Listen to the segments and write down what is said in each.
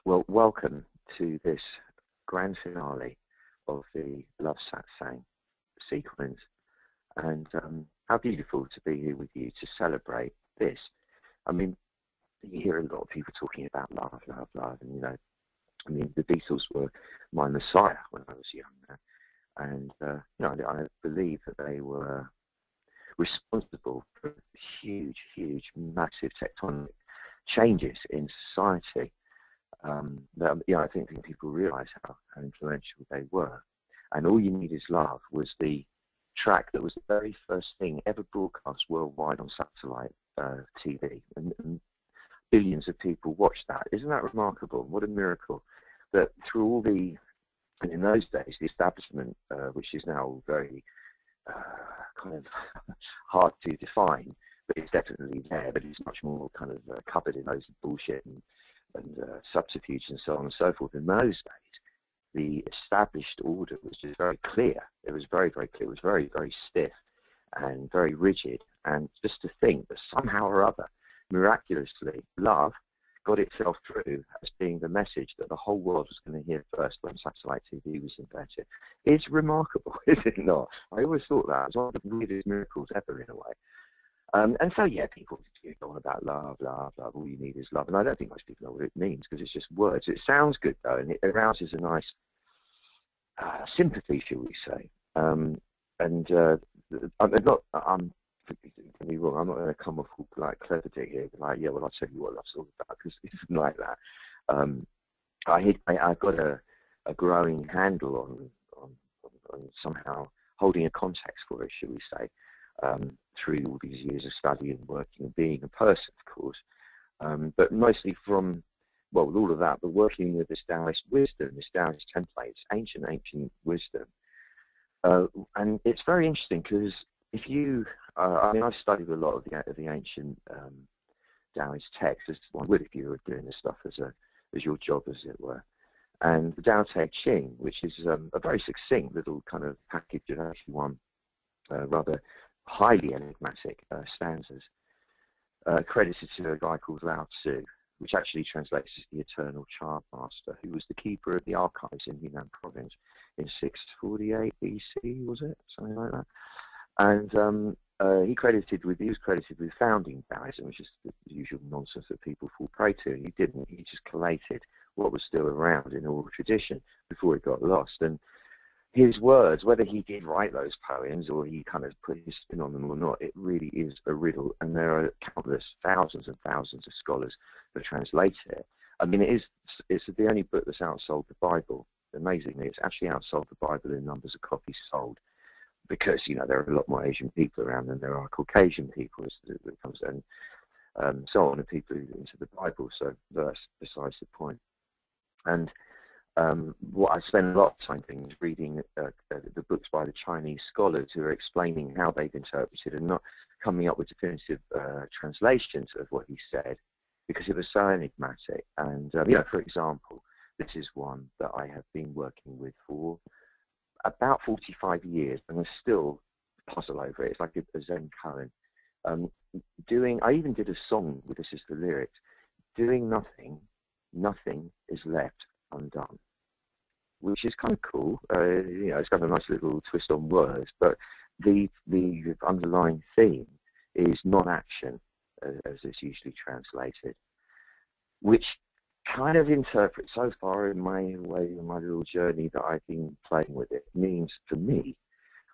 Well, welcome to this grand finale of the Love Satsang sequence, and how beautiful to be here with you to celebrate this. I mean, you hear a lot of people talking about love, love, love, and I mean, the Beatles were my messiah when I was younger, and I believe that they were responsible for huge, huge, massive tectonic changes in society. I think people realise how influential they were. And All You Need Is Love was the track that was the very first thing ever broadcast worldwide on satellite TV. And billions of people watched that. Isn't that remarkable? What a miracle that through all the, and in those days, the establishment, which is now very kind of hard to define, but it's definitely there, but it's much more kind of covered in those bullshit and subterfuge and so on and so forth. In those days, the established order was just very clear. It was very, very clear. It was very, very stiff and very rigid. And just to think that somehow or other, miraculously, love got itself through as being the message that the whole world was going to hear first when satellite TV was invented. It's remarkable, is it not? I always thought that was one of the weirdest miracles ever, in a way. And so, yeah, people go on about love, love, love, all you need is love. And I don't think most people know what it means because it's just words. It sounds good, though, and it arouses a nice sympathy, shall we say. I'm not, don't be wrong, I'm not going to come off like clever dick here, like, yeah, well, I'll tell you what love's all about, because it isn't like that. I got a growing handle on somehow holding a context for it, shall we say. Through all these years of study and working and being a person, of course, but mostly from, well, with all of that, but working with this Taoist wisdom, this Taoist template, ancient wisdom. And it's very interesting because if you, I mean, I've studied a lot of the ancient Taoist texts, as one would if you were doing this stuff as your job, as it were. And the Tao Te Ching, which is a very succinct little kind of package of 81 rather highly enigmatic stanzas, credited to a guy called Lao Tzu, which actually translates as the Eternal Child Master, who was the keeper of the archives in Yunnan province in 648 BC, was it? Something like that. And he was credited with founding Taoism, which is the usual nonsense that people fall prey to. He didn't. He just collated what was still around in oral tradition before it got lost. And his words, whether he did write those poems or he kind of put his spin on them or not, it really is a riddle. And there are countless, thousands and thousands of scholars that translate it. I mean, it's the only book that's outsold the Bible. Amazingly, it's actually outsold the Bible in numbers of copies sold, because there are a lot more Asian people around than there are Caucasian people, as it comes, and so on, and people into the Bible. So that's besides the point. And what I spend a lot of time doing is reading the books by the Chinese scholars who are explaining how they've interpreted and not coming up with definitive translations of what he said, because it was so enigmatic. And for example, this is one that I have been working with for about 45 years, and I still puzzle over it. It's like a Zen koan. I even did a song with this as the lyrics. Doing nothing, nothing is left undone, which is kind of cool. It's got a nice little twist on words, but the underlying theme is non-action, as it's usually translated, which kind of interprets so far in my little journey that I've been playing with it, means for me,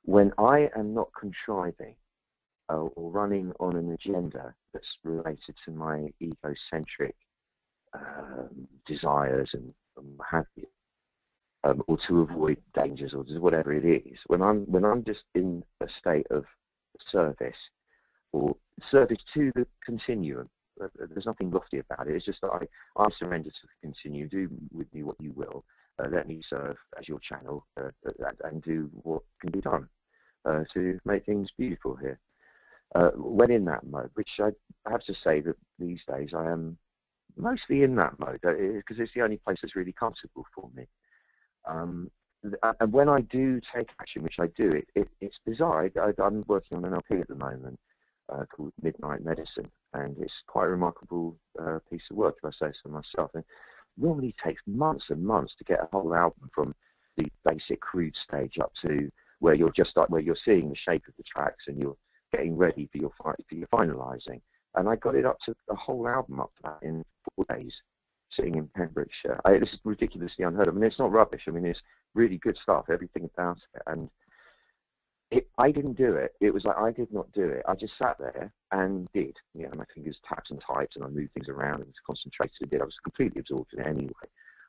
when I am not contriving or running on an agenda that's related to my egocentric desires and what have you, or to avoid dangers or just whatever it is, when I'm just in a state of service or service to the continuum. There's nothing lofty about it. It's just that I surrender to the continuum. Do with me what you will. Let me serve as your channel and do what can be done to make things beautiful here. When in that mode, which I have to say that these days I am mostly in that mode, because it's the only place that's really comfortable for me. And when I do take action, which I do, it's bizarre. I'm working on an LP at the moment called Midnight Medicine, and it's quite a remarkable piece of work, if I say so myself. And normally takes months and months to get a whole album from the basic crude stage up to where you're just like where you're seeing the shape of the tracks and you're getting ready for your finalizing. And I got it up to a whole album up to that in 4 days, sitting in Pembrokeshire. This is ridiculously unheard of. I mean, it's not rubbish. I mean, it's really good stuff, everything about it. And I didn't do it. It was like I did not do it. I just sat there and did. You know, my fingers tapped and typed, and I moved things around and concentrated and did. I was completely absorbed in it anyway.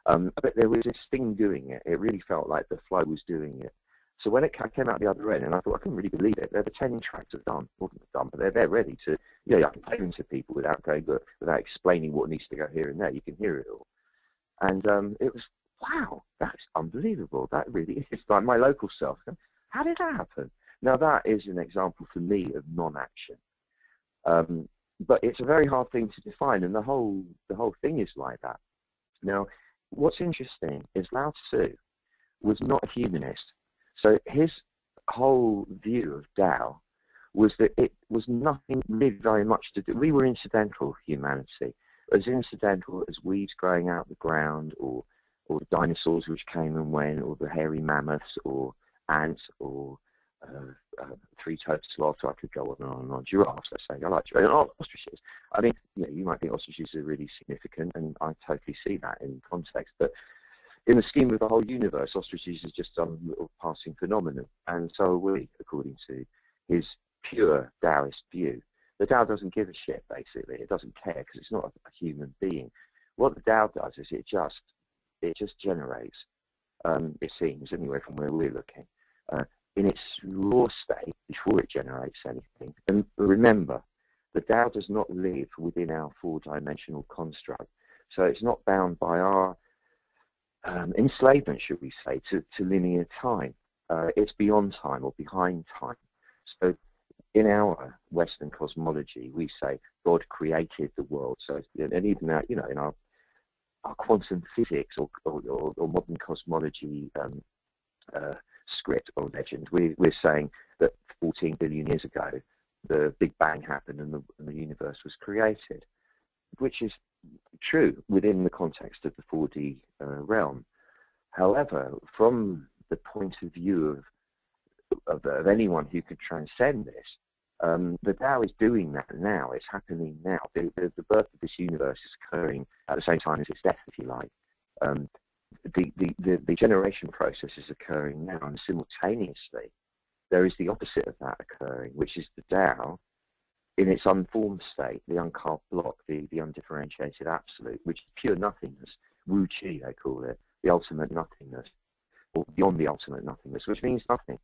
But there was this thing doing it. It really felt like the flow was doing it. So when it came out the other end, and I thought, I couldn't really believe it. They're the 10 tracks are done, but they're ready to, you know, I can play them to people without explaining what needs to go here and there. You can hear it all. And it was, wow, that's unbelievable. That really is like my local self. How did that happen? Now that is an example for me of non-action. But it's a very hard thing to define, and the whole thing is like that. Now, what's interesting is Lao Tzu was not a humanist. So his whole view of Tao was that it was nothing really very much to do. We were incidental humanity, as incidental as weeds growing out the ground, or the dinosaurs which came and went, or the hairy mammoths, or ants, or three-toed sloth. I could go on and on and on. Giraffes, let's say. I like giraffes. And ostriches. I mean, you know, you might think ostriches are really significant, and I totally see that in context, but in the scheme of the whole universe, ostriches is just some little passing phenomenon, and so are we, according to his pure Taoist view. The Tao doesn't give a shit, basically. It doesn't care, because it's not a human being. What the Tao does is it just generates, it seems, anyway, from where we're looking, in its raw state before it generates anything. And remember, the Tao does not live within our four-dimensional construct, so it's not bound by our enslavement, should we say, to linear time. It's beyond time or behind time. So in our Western cosmology, we say God created the world. So, and even that, you know, in our quantum physics or modern cosmology script or legend, we're saying that 14 billion years ago, the Big Bang happened and the universe was created, which is true within the context of the 4D realm. However, from the point of view of anyone who could transcend this, the Tao is doing that now. It's happening now. The birth of this universe is occurring at the same time as its death, if you like. The generation process is occurring now, and simultaneously there is the opposite of that occurring, which is the Tao in its unformed state, the uncarved block, the undifferentiated absolute, which is pure nothingness. Wu Chi, they call it, the ultimate nothingness, or beyond the ultimate nothingness, which means nothing.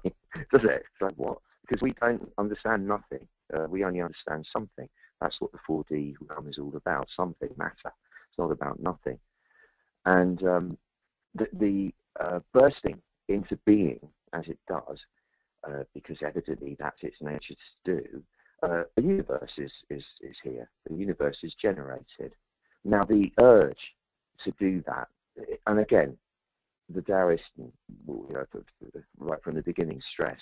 Does it? It's like, what? Because we don't understand nothing. We only understand something. That's what the 4D realm is all about. Something, matter. It's not about nothing. And the bursting into being, as it does, because evidently that's its nature to do, the universe is here. The universe is generated. Now, the urge to do that, and again, the Taoists, you know, right from the beginning, stress,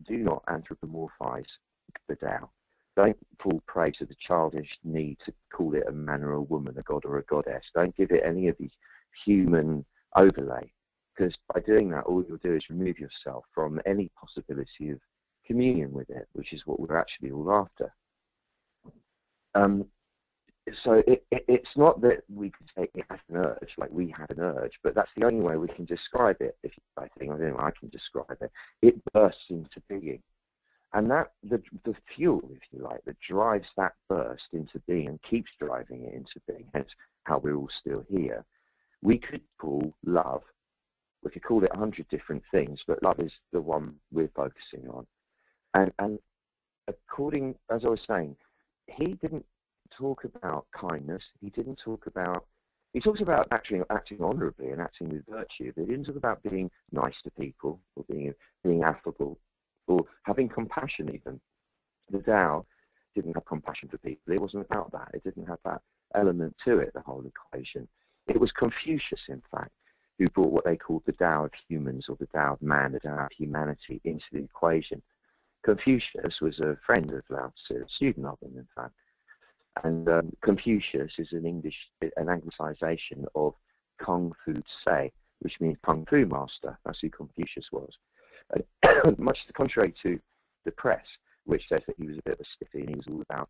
do not anthropomorphize the Tao. Don't fall prey to the childish need to call it a man or a woman, a god or a goddess. Don't give it any of the human overlay, because by doing that, all you'll do is remove yourself from any possibility of communion with it, which is what we're actually all after. So it's not that we can say it has an urge, like we have an urge, but that's the only way we can describe it. I don't know, I can describe it. It bursts into being, and that the fuel, if you like, that drives that burst into being and keeps driving it into being. Hence, how we're all still here. We could call love. We could call it 100 different things, but love is the one we're focusing on. And according, as I was saying, he didn't talk about kindness. He talks about acting honorably and acting with virtue, but he didn't talk about being nice to people or being affable or having compassion even. The Tao didn't have compassion for people. It wasn't about that. It didn't have that element to it, the whole equation. It was Confucius, in fact, who brought what they called the Tao of humans, or the Tao of man, the Tao of humanity, into the equation. Confucius was a friend of Lao Tzu, a student of him, in fact. And Confucius is an anglicization of Kung Fu Tse, which means Kung Fu master. That's who Confucius was. Much contrary to the press, which says that he was a bit of a stiffy and he was all about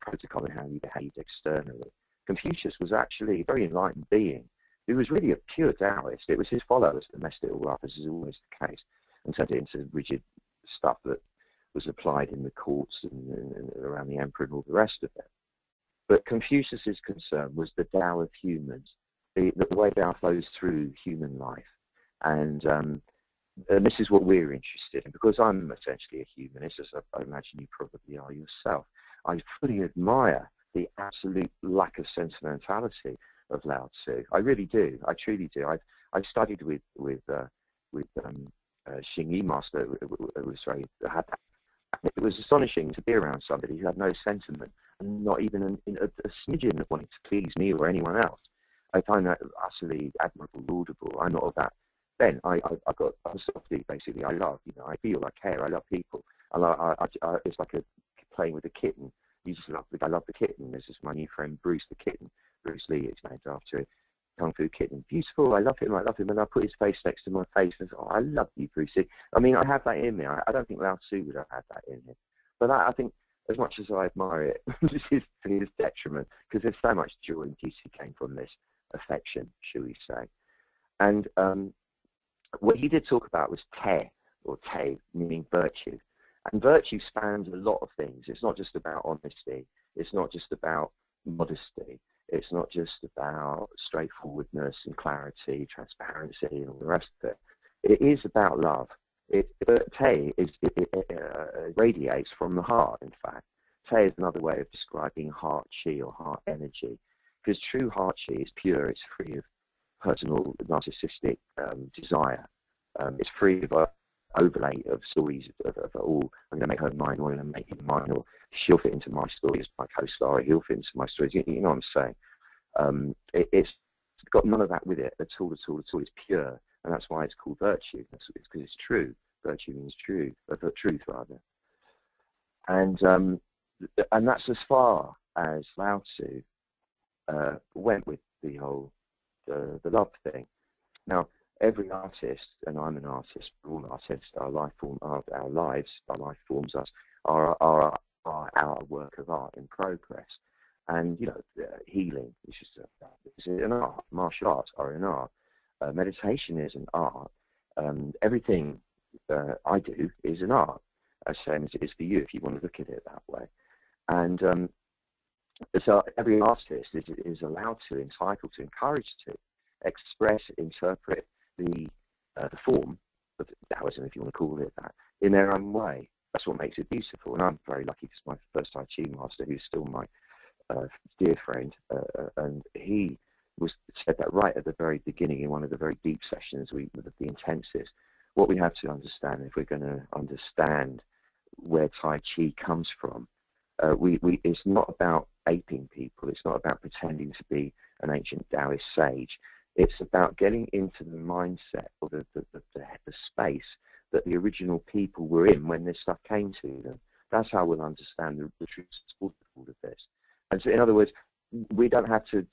protocol and how he behaved externally. Confucius was actually a very enlightened being who was really a pure Taoist. It was his followers that messed it all up, as is always the case, and turned it into rigid stuff that was applied in the courts and around the emperor and all the rest of it. But Confucius's concern was the Tao of humans, the way Tao flows through human life. And this is what we're interested in, because I'm essentially a humanist, as I imagine you probably are yourself. I fully admire the absolute lack of sentimentality of Lao Tzu. I really do. I truly do. I studied with Xing Yi Master. It was astonishing to be around somebody who had no sentiment and not even a smidgen of wanting to please me or anyone else. I find that utterly admirable, laudable. I'm not of that bent. I'm softy, basically. I love, I feel, I care, I love people. It's like playing with a kitten. I love the kitten. This is my new friend Bruce the kitten. Bruce Lee is named after a Kung Fu kitten. Beautiful, I love him, and I put his face next to my face and I love you, Brucey. I mean, I have that in me. I don't think Lao Tzu would have had that in him. But I think, as much as I admire it, this is to his detriment, because there's so much joy and beauty came from this affection, shall we say. And what he did talk about was te, or te, meaning virtue. And virtue spans a lot of things. It's not just about honesty. It's not just about modesty. It's not just about straightforwardness and clarity, transparency, and all the rest of it. It is about love. Te radiates from the heart, in fact. Te is another way of describing heart chi or heart energy, because true heart chi is pure. It's free of personal narcissistic desire. It's free of a overlay of stories of all, I'm going to make her mine, or I'm going to make him mine, or she'll fit into my story as my co-star, he'll fit into my stories. You know what I'm saying? It's got none of that with it at all. It's pure, and that's why it's called virtue. It's because it's true. Virtue means truth rather. And that's as far as Lao Tzu went with the whole the love thing. Now, every artist, and I'm an artist, we're all artists, our life forms us, are our work of art in progress. And, healing is an art. Martial arts are an art. Meditation is an art. Everything I do is an art, as same as it is for you, if you want to look at it that way. And so every artist is allowed to, entitled to, encouraged to express, interpret the form of Taoism, if you want to call it that, in their own way. That's what makes it beautiful. And I'm very lucky because my first Tai Chi master, who's still my dear friend, and he said that right at the very beginning in one of the very deep sessions with the intensives. What we have to understand, if we're going to understand where Tai Chi comes from, it's not about aping people. It's not about pretending to be an ancient Taoist sage. It's about getting into the mindset or the space that the original people were in when this stuff came to them. That's how we'll understand the truth of all of this. And so, in other words, we don't have to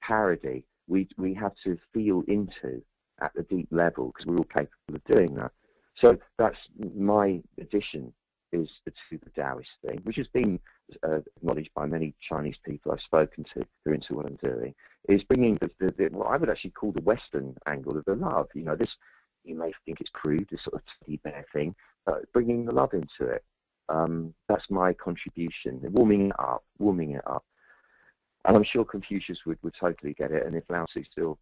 parody. We have to feel into at the deep level, because we're all capable of doing that. So that's my addition is to the Taoist thing, which has been acknowledged by many Chinese people I've spoken to who are into what I'm doing, is bringing what I would actually call the Western angle of the love. This, you may think it's crude, this sort of teddy bear thing, but bringing the love into it. That's my contribution, warming it up. And I'm sure Confucius would totally get it, and if Lao Tzu's still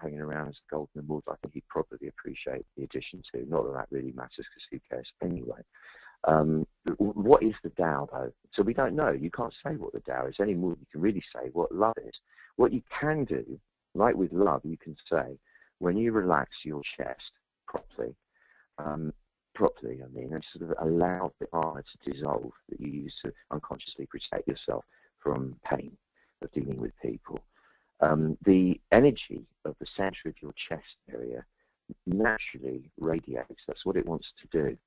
hanging around as a golden immortal, I think he'd probably appreciate the addition too. Not that really matters, because who cares anyway. What is the Tao, though? So we don't know. You can't say what the Tao is any more than you can really say what love is. What you can do, like with love, you can say, when you relax your chest properly, and sort of allow the armor to dissolve that you use to unconsciously protect yourself from pain of dealing with people. The energy of the center of your chest area naturally radiates. That's what it wants to do.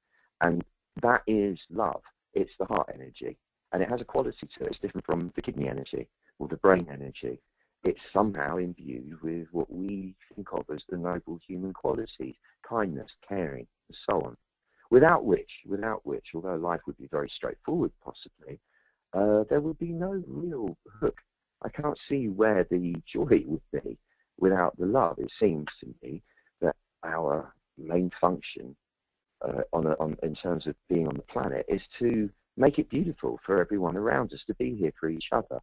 And that is love. It's the heart energy. and it has a quality to it. It's different from the kidney energy or the brain energy. It's somehow imbued with what we think of as the noble human qualities: kindness, caring, and so on. Without which, although life would be very straightforward, possibly, there would be no real hook. I can't see where the joy would be without the love. It seems to me that our main function in terms of being on the planet is to make it beautiful for everyone around us, to be here for each other.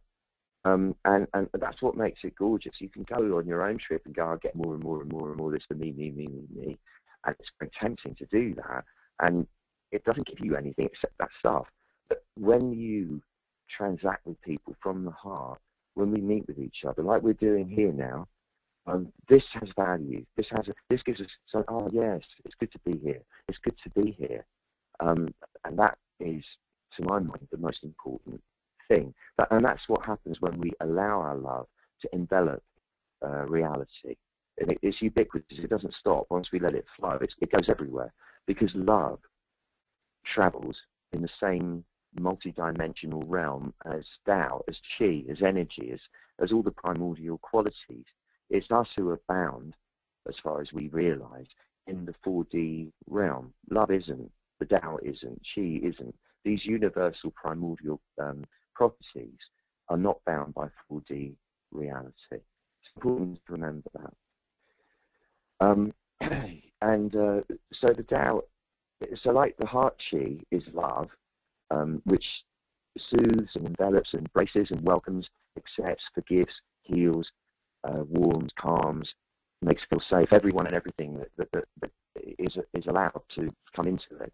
And that's what makes it gorgeous. You can go on your own trip and go, I'll get more and more and more and more this for me. And it's very tempting to do that. And it doesn't give you anything except that stuff. But when you transact with people from the heart, when we meet with each other, like we're doing here now, this has value. This gives us, oh yes, it's good to be here. It's good to be here. And that is, to my mind, the most important thing. And that's what happens when we allow our love to envelop reality. And it's ubiquitous. It doesn't stop. Once we let it flow, it goes everywhere. Because love travels in the same multi-dimensional realm as Tao, as Qi, as energy, as all the primordial qualities. It's us who are bound, as far as we realize, in the 4D realm. Love isn't. The Tao isn't. Qi isn't. These universal primordial properties are not bound by 4D reality. It's important to remember that. So the Tao, so like the heart Qi is love, which soothes and envelops and embraces and welcomes, accepts, forgives, heals, warms, calms, makes feel safe, everyone and everything that is allowed to come into it.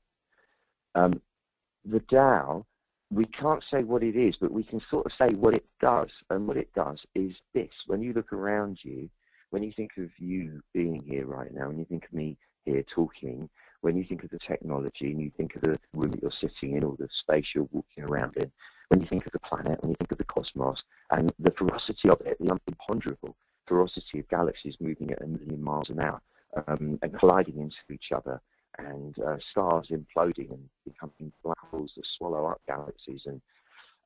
The Tao, we can't say what it is, but we can sort of say what it does. And what it does is this: when you look around you, when you think of you being here right now, when you think of me here talking, when you think of the technology and you think of the room that you're sitting in or the space you're walking around in, when you think of the planet, when you think of the cosmos and the ferocity of it, the imponderable ferocity of galaxies moving at 1 million miles an hour and colliding into each other, and stars imploding and becoming black holes that swallow up galaxies,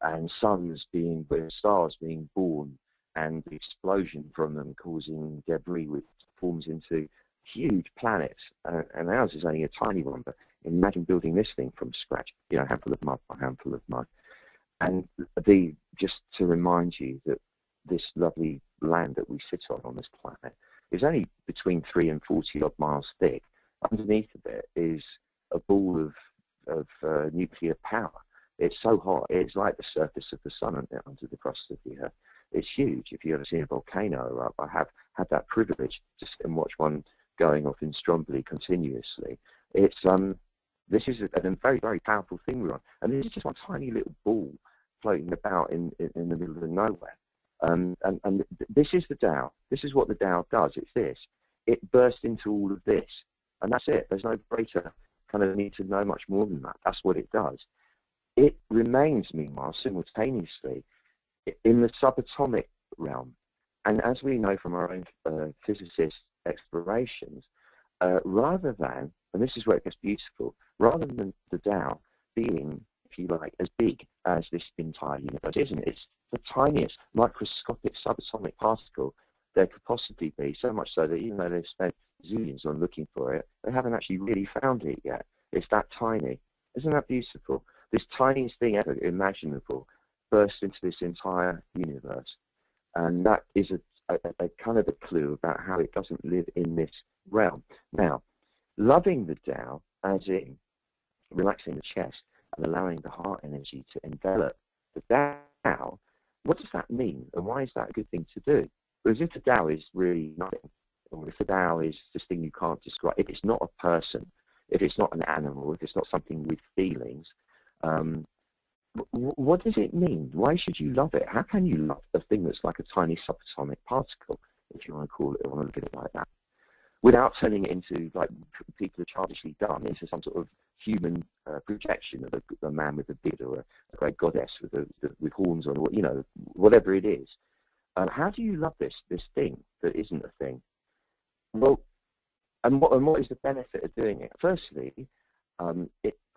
and suns being, stars being born, and the explosion from them causing debris which forms into huge planets, and ours is only a tiny one, but imagine building this thing from scratch, you know, a handful of mud by handful of mud. And just to remind you that this lovely land that we sit on this planet is only between 3 and 40 odd miles thick. Underneath of it is a ball of nuclear power. It's so hot, it's like the surface of the sun under the crust of the earth. It's huge. If you've ever seen a volcano, I have had that privilege to sit and watch one going off in Stromboli continuously. It's this is a very, very powerful thing we're on, and this is just one tiny little ball floating about in the middle of nowhere. And this is the Tao. This is what the Tao does. It's this. It bursts into all of this, and that's it. There's no greater kind of need to know much more than that. That's what it does. It remains, meanwhile, simultaneously in the subatomic realm. And as we know from our own physicist explorations, rather than, and this is where it gets beautiful, rather than the Tao being, if you like, as big as this entire universe isn't, it's the tiniest microscopic subatomic particle there could possibly be, so much so that even though they've spent zillions on looking for it, they haven't actually really found it yet. It's that tiny. Isn't that beautiful? This tiniest thing ever imaginable bursts into this entire universe. And that is a kind of a clue about how it doesn't live in this realm. Now, loving the Tao, as in relaxing the chest and allowing the heart energy to envelop the Tao, what does that mean? And why is that a good thing to do? Because if the Tao is really nothing, or if the Tao is this thing you can't describe, if it's not a person, if it's not an animal, if it's not something with feelings, what does it mean? Why should you love it? How can you love a thing that's like a tiny subatomic particle, if you want to call it, or want to look at it like that, without turning it into, like people have childishly done, into some sort of human projection of a man with a beard or a great goddess with horns on, you know, whatever it is. How do you love this thing that isn't a thing? Well, and what is the benefit of doing it? Firstly,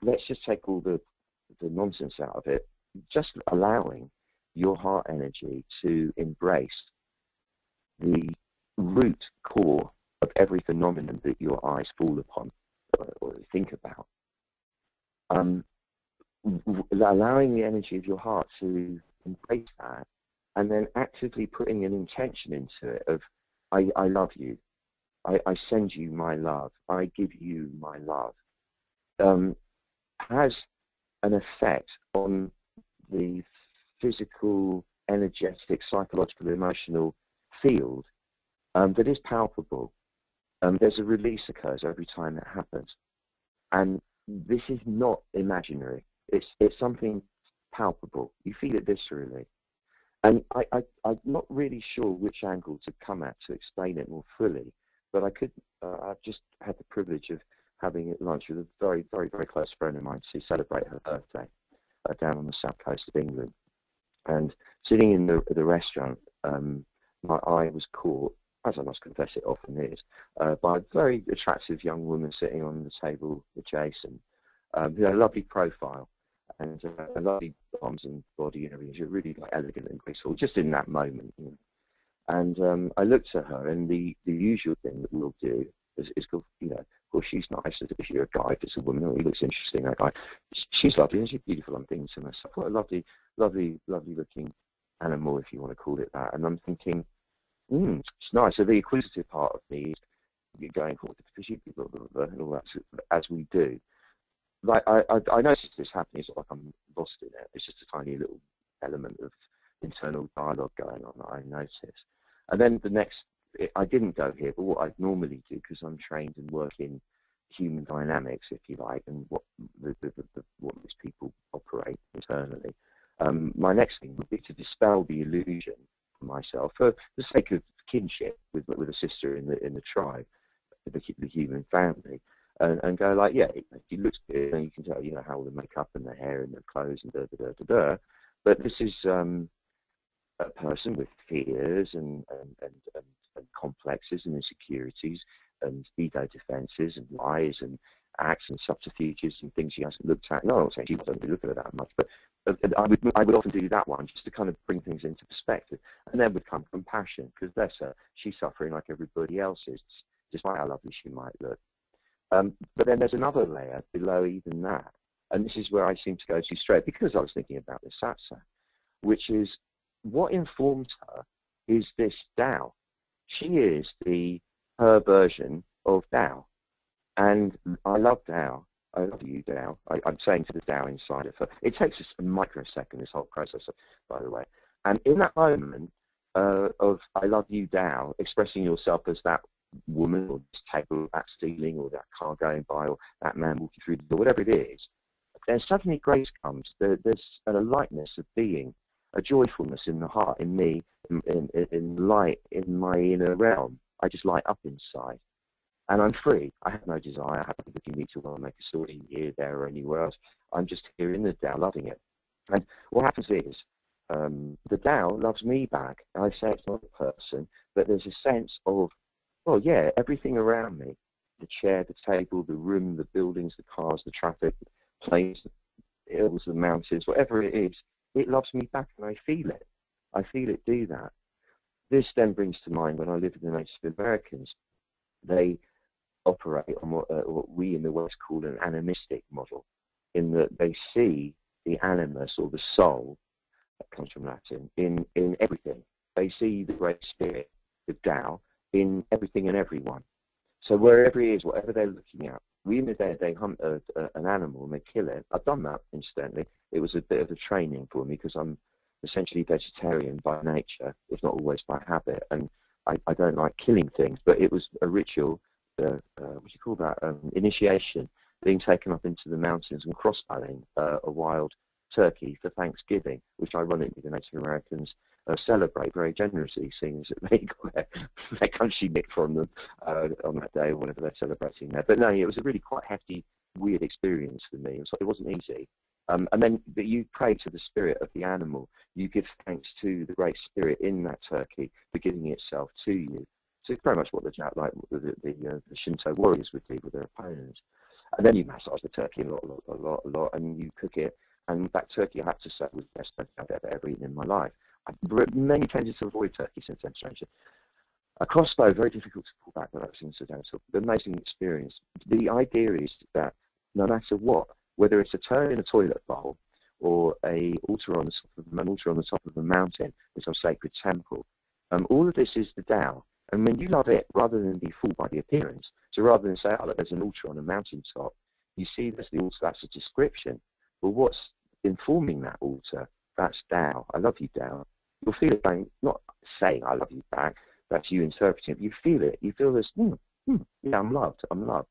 let's just take all the nonsense out of it. just allowing your heart energy to embrace the root core of every phenomenon that your eyes fall upon or think about. Allowing the energy of your heart to embrace that, and then actively putting an intention into it of, I love you, I send you my love, I give you my love, has an effect on the physical, energetic, psychological, emotional field that is palpable. There's a release occurs every time that happens. And this is not imaginary. It's something palpable. You feel it viscerally. And I'm not really sure which angle to come at to explain it more fully, but I've just had the privilege of having lunch with a very, very, very close friend of mine to celebrate her birthday down on the south coast of England. And sitting in the restaurant, my eye was caught, as I must confess it often is, by a very attractive young woman sitting on the table adjacent, who had a lovely profile and a lovely arms and body and everything. She was really elegant and graceful, just in that moment. You know. And I looked at her, and the usual thing that we'll do is go, you know, well, she's nice. If you're a guy, if it's a woman, oh, he looks interesting, that guy. She's lovely, and she's beautiful. I'm thinking to myself, what a lovely, lovely, lovely looking animal, if you want to call it that. And I'm thinking, it's nice. So the acquisitive part of me is going forward, because you blah, blah, blah, and all that, as we do. Like I noticed this happening. It's like I'm lost in it. It's just a tiny little element of internal dialogue going on that I noticed. And then the next, I didn't go here, but what I normally do, because I'm trained and work in human dynamics, if you like, and what makes people operate internally. My next thing would be to dispel the illusion for myself, for the sake of kinship with a sister in the tribe, the human family. And go like, yeah, he looks good, and you can tell, you know, how the makeup and the hair and the clothes and da. But this is a person with fears and complexes and insecurities and ego defenses and lies and acts and subterfuges and things she hasn't looked at. No, I'm not saying she doesn't look at it that much, but I would often do that one just to kind of bring things into perspective. And then would come compassion, because bless her, she's suffering like everybody else is, despite how lovely she might look. But then there's another layer below even that, and this is where I seem to go too straight, because I was thinking about this satsang, which is what informs her is this Tao. She is her version of Tao, and I love Tao. I love you, Tao. I'm saying to the Tao inside of her. It takes us a microsecond, this whole process, by the way. And in that moment of I love you, Tao, expressing yourself as that woman or this table, that ceiling, or that car going by, or that man walking through the door, whatever it is, then suddenly grace comes. There's a lightness of being, a joyfulness in the heart, in me, in light, in my inner realm. I just light up inside, and I'm free. I have no desire. I haven't looking me to well make a story here, there, or anywhere else. I'm just here in the Tao, loving it. And what happens is the Tao loves me back. I say it's not a person, but there's a sense of, well, yeah, everything around me, the chair, the table, the room, the buildings, the cars, the traffic, the planes, the hills, the mountains, whatever it is, it loves me back, and I feel it. I feel it do that. This then brings to mind when I lived with the Native Americans. They operate on what we in the West call an animistic model, in that they see the animus, or the soul, that comes from Latin, in everything. They see the Great Spirit, the Tao, in everything and everyone. So wherever it is, whatever they're looking at, we in the day they hunt an animal and they kill it. I've done that, incidentally. It was a bit of a training for me, because I'm essentially vegetarian by nature, if not always by habit, and I don't like killing things, but it was a ritual, what do you call that, initiation, being taken up into the mountains and crossbowing a wild turkey for Thanksgiving, which ironically the Native Americans celebrate very generously, seeing as that they got their country nicked from them on that day, or whenever they're celebrating there. But no, it was a really quite hefty, weird experience for me. It wasn't easy. And then you pray to the spirit of the animal. You give thanks to the great spirit in that turkey for giving itself to you. So it's very much what the Shinto warriors would do with their opponents. And then you massage the turkey a lot, and you cook it. And that turkey, I have to say, was the best turkey I've ever eaten in my life. I've many tended to avoid turkey since then, strangely. A crossbow, very difficult to pull back, but that's incidental. The amazing experience. The idea is that no matter what, whether it's a turn in a toilet bowl or an altar on the top of a mountain, it's our sacred temple. All of this is the Tao. And when you love it, rather than be fooled by the appearance, so rather than say, oh, look, there's an altar on a mountaintop, you see there's the altar, that's a description. But what's informing that altar, that's Tao. I love you, Tao. You'll feel it going, not saying I love you back, that's you interpreting it. You feel it. You feel this, yeah, I'm loved. I'm loved.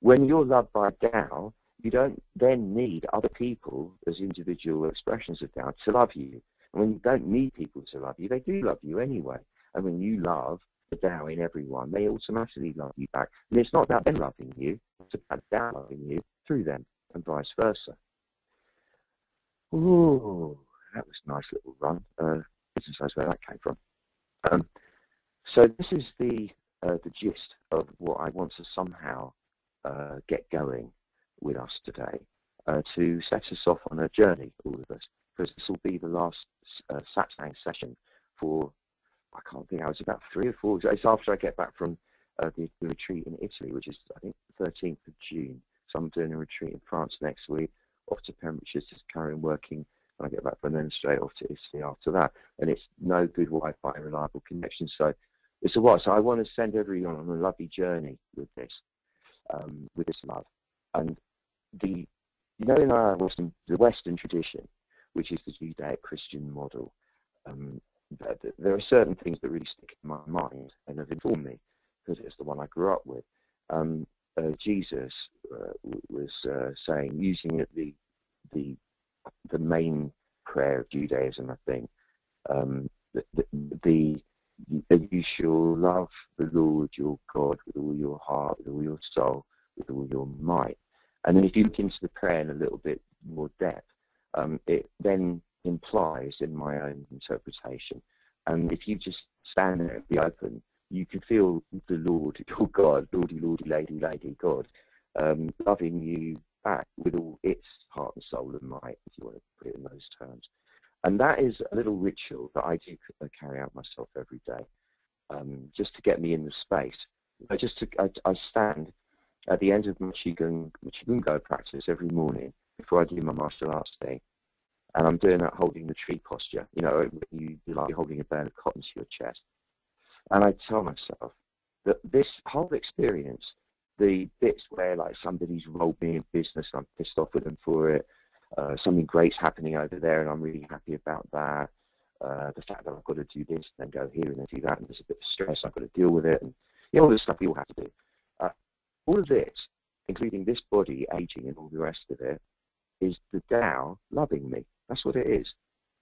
When you're loved by Tao, you don't then need other people as individual expressions of Tao to love you. And when you don't need people to love you, they do love you anyway. And when you love the Tao in everyone, they automatically love you back. And it's not about them loving you, it's about Tao loving you through them, and vice versa. Ooh, that was a nice little run. Business knows where that came from. So this is the gist of what I want to somehow get going with us today, to set us off on a journey, all of us, because this will be the last satsang session for, I can't think, it's about 3 or 4 days after I get back from the retreat in Italy, which is, I think, the 13th of June. So I'm doing a retreat in France next week, off to Pembrokeshire to carry on working when I get back from then, straight off to Italy after that. And it's no good Wi-Fi and reliable connection, so it's a while. So I want to send everyone on a lovely journey with this love. And in our Western tradition, which is the Judeo-Christian model, there are certain things that really stick in my mind and have informed me, because it's the one I grew up with. Jesus was saying, using the main prayer of Judaism, I think, you shall love the Lord your God with all your heart, with all your soul, with all your might. And then if you look into the prayer in a little bit more depth, it then implies, in my own interpretation, and if you just stand there and be open, you can feel the Lord, your God, Lordy, Lordy, Lady, Lady, God, loving you back with all its heart and soul and might, if you want to put it in those terms. And that is a little ritual that I do carry out myself every day, just to get me in the space. I stand at the end of my Qigong practice every morning before I do my martial arts thing. And I'm doing that holding the tree posture, you're like holding a bale of cotton to your chest. And I tell myself that this whole experience, the bits where like somebody's rolled me in business and I'm pissed off with them for it, something great's happening over there and I'm really happy about that, the fact that I've got to do this and then go here and then do that, and there's a bit of stress, I've got to deal with it, and all this stuff we all have to do. All of this, including this body aging and all the rest of it, is the Tao loving me. That's what it is.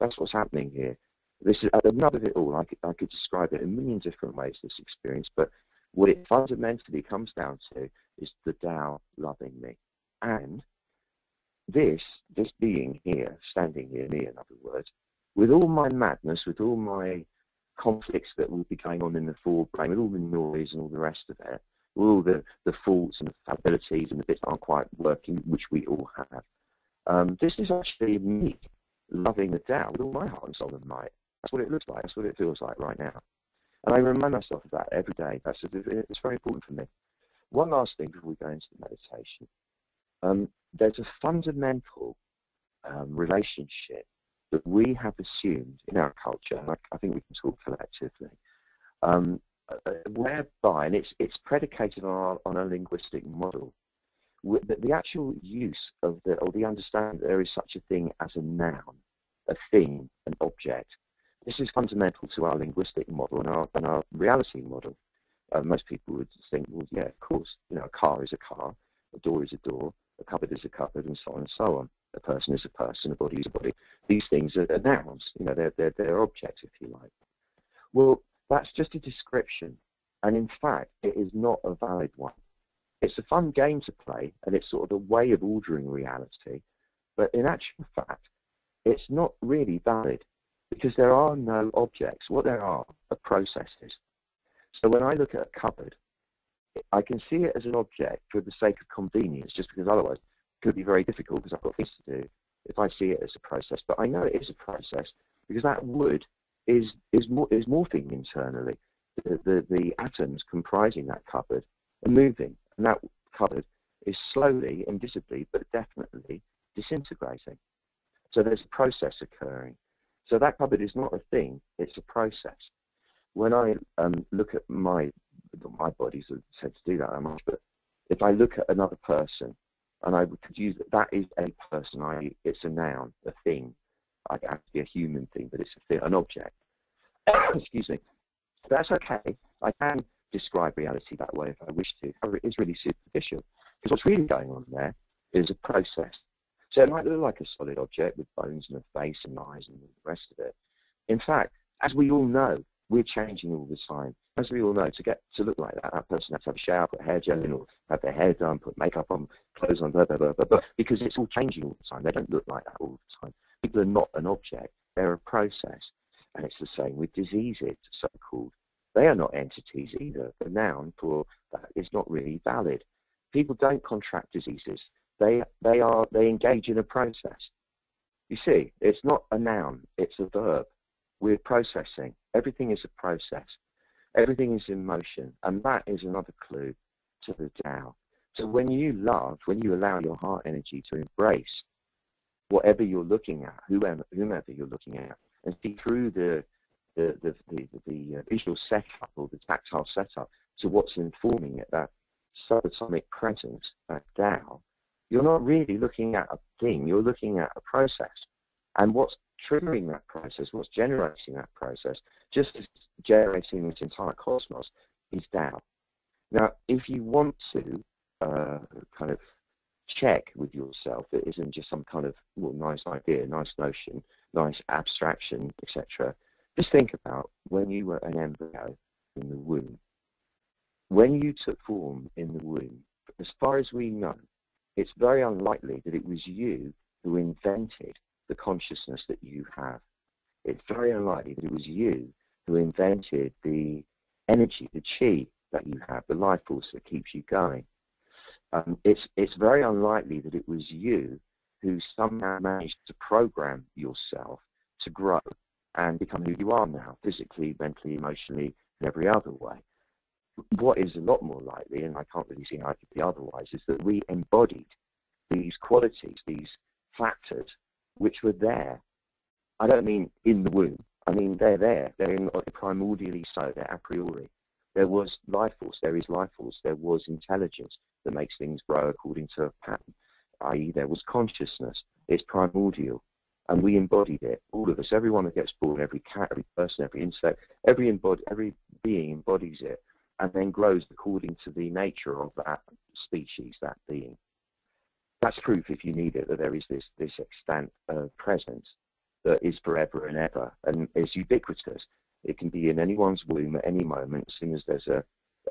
That's what's happening here. This is at the nub of it all. I could describe it in a million different ways, this experience, but what it fundamentally comes down to is the Tao loving me. And this being here, standing here, me in other words, with all my madness, with all my conflicts that will be going on in the forebrain, with all the noise and all the rest of it, with all the faults and the fallibilities and the bits that aren't quite working, which we all have. This is actually me loving the Tao with all my heart and soul and might. That's what it looks like. That's what it feels like right now. And I remind myself of that every day. It's very important for me. One last thing before we go into the meditation. There's a fundamental relationship that we have assumed in our culture, and I think we can talk collectively, whereby, and it's predicated on a linguistic model, the actual use of the understanding that there is such a thing as a noun, a thing, an object. This is fundamental to our linguistic model and our reality model. Most people would think, well, yeah, of course, a car is a car, a door is a door, a cupboard is a cupboard, and so on and so on. A person is a person, a body is a body. These things are nouns, they're objects, if you like. Well, that's just a description, and in fact, it is not a valid one. It's a fun game to play, and it's sort of a way of ordering reality, but in actual fact, it's not really valid, because there are no objects. What there are processes. So when I look at a cupboard, I can see it as an object for the sake of convenience, just because otherwise it could be very difficult because I've got things to do. if I see it as a process. But I know it is a process because that wood is morphing internally. The atoms comprising that cupboard are moving, and that cupboard is slowly and visibly, but definitely disintegrating. So there's a process occurring. So that cupboard is not a thing, it's a process. When I look at my body, so I said to do that much, but if I look at another person, and I could use that is a person, it's a noun, a thing. I have to be a human thing, but it's a thing, an object. Excuse me. That's okay. I can describe reality that way if I wish to. However, it is really superficial, because what's really going on there is a process. So it might look like a solid object with bones and a face and eyes and the rest of it. In fact, as we all know, we're changing all the time. As we all know, to get to look like that, that person has to have a shower, put hair gel in, or have their hair done, put makeup on, clothes on, blah, blah, blah, blah, blah, because it's all changing all the time. They don't look like that all the time. People are not an object. They're a process. And it's the same with diseases, so-called. They are not entities either. The noun for that is not really valid. People don't contract diseases. They engage in a process. You see, it's not a noun, it's a verb. We're processing. Everything is a process. Everything is in motion. And that is another clue to the Tao. So when you love, when you allow your heart energy to embrace whatever you're looking at, whomever you're looking at, and see through the visual setup or the tactile setup to what's informing it, that subatomic presence, that Tao, you're not really looking at a thing, you're looking at a process. And what's triggering that process, what's generating that process, just as generating this entire cosmos, is Tao. Now, if you want to kind of check with yourself, it isn't just some kind of nice idea, nice notion, nice abstraction, etc. Just think about when you were an embryo in the womb. When you took form in the womb, as far as we know, it's very unlikely that it was you who invented the consciousness that you have. It's very unlikely that it was you who invented the energy, the chi that you have, the life force that keeps you going. It's very unlikely that it was you who somehow managed to program yourself to grow and become who you are now, physically, mentally, emotionally, and every other way. What is a lot more likely, and I can't really see how it could be otherwise, is that we embodied these qualities, these factors, which were there. I don't mean in the womb. I mean they're there. They're primordially so. They're a priori. There was life force. There is life force. There was intelligence that makes things grow according to a pattern, i.e. there was consciousness. It's primordial. And we embodied it, all of us, everyone that gets born, every cat, every person, every insect, every being embodies it and then grows according to the nature of that species, that being. That's proof, if you need it, that there is this extant presence that is forever and ever and is ubiquitous. It can be in anyone's womb at any moment, as soon as there's a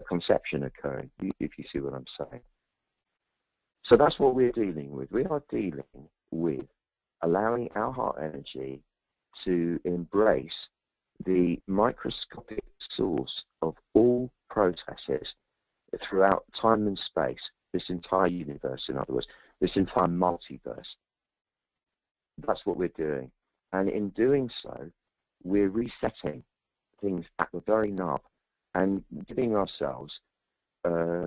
conception occurring, if you see what I'm saying. So that's what we're dealing with. We are dealing with allowing our heart energy to embrace the microscopic source of all processes throughout time and space, this entire universe, in other words, this entire multiverse. That's what we're doing. And in doing so, we're resetting things at the very nub and giving ourselves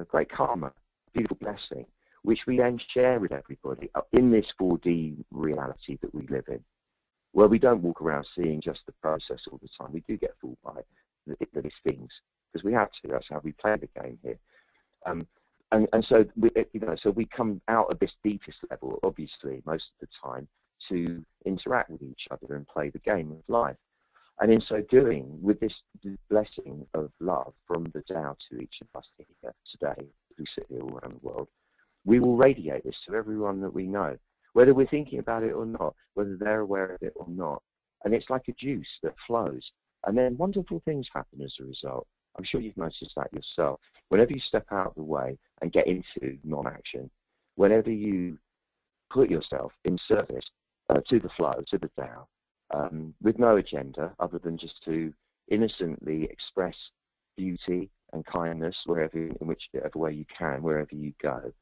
great karma, beautiful blessing, which we then share with everybody in this 4D reality that we live in, where we don't walk around seeing just the process all the time. We do get fooled by these things, because we have to. That's how we play the game here. And so we come out of this deepest level, obviously, most of the time, to interact with each other and play the game of life. And in so doing, with this blessing of love from the Tao to each of us here today, who sit here all around the world, we will radiate this to everyone that we know, whether we're thinking about it or not, whether they're aware of it or not. And it's like a juice that flows. And then wonderful things happen as a result. I'm sure you've noticed that yourself. Whenever you step out of the way and get into non-action, whenever you put yourself in service to the flow, to the Tao, with no agenda other than just to innocently express beauty and kindness in whichever way you can, wherever you go,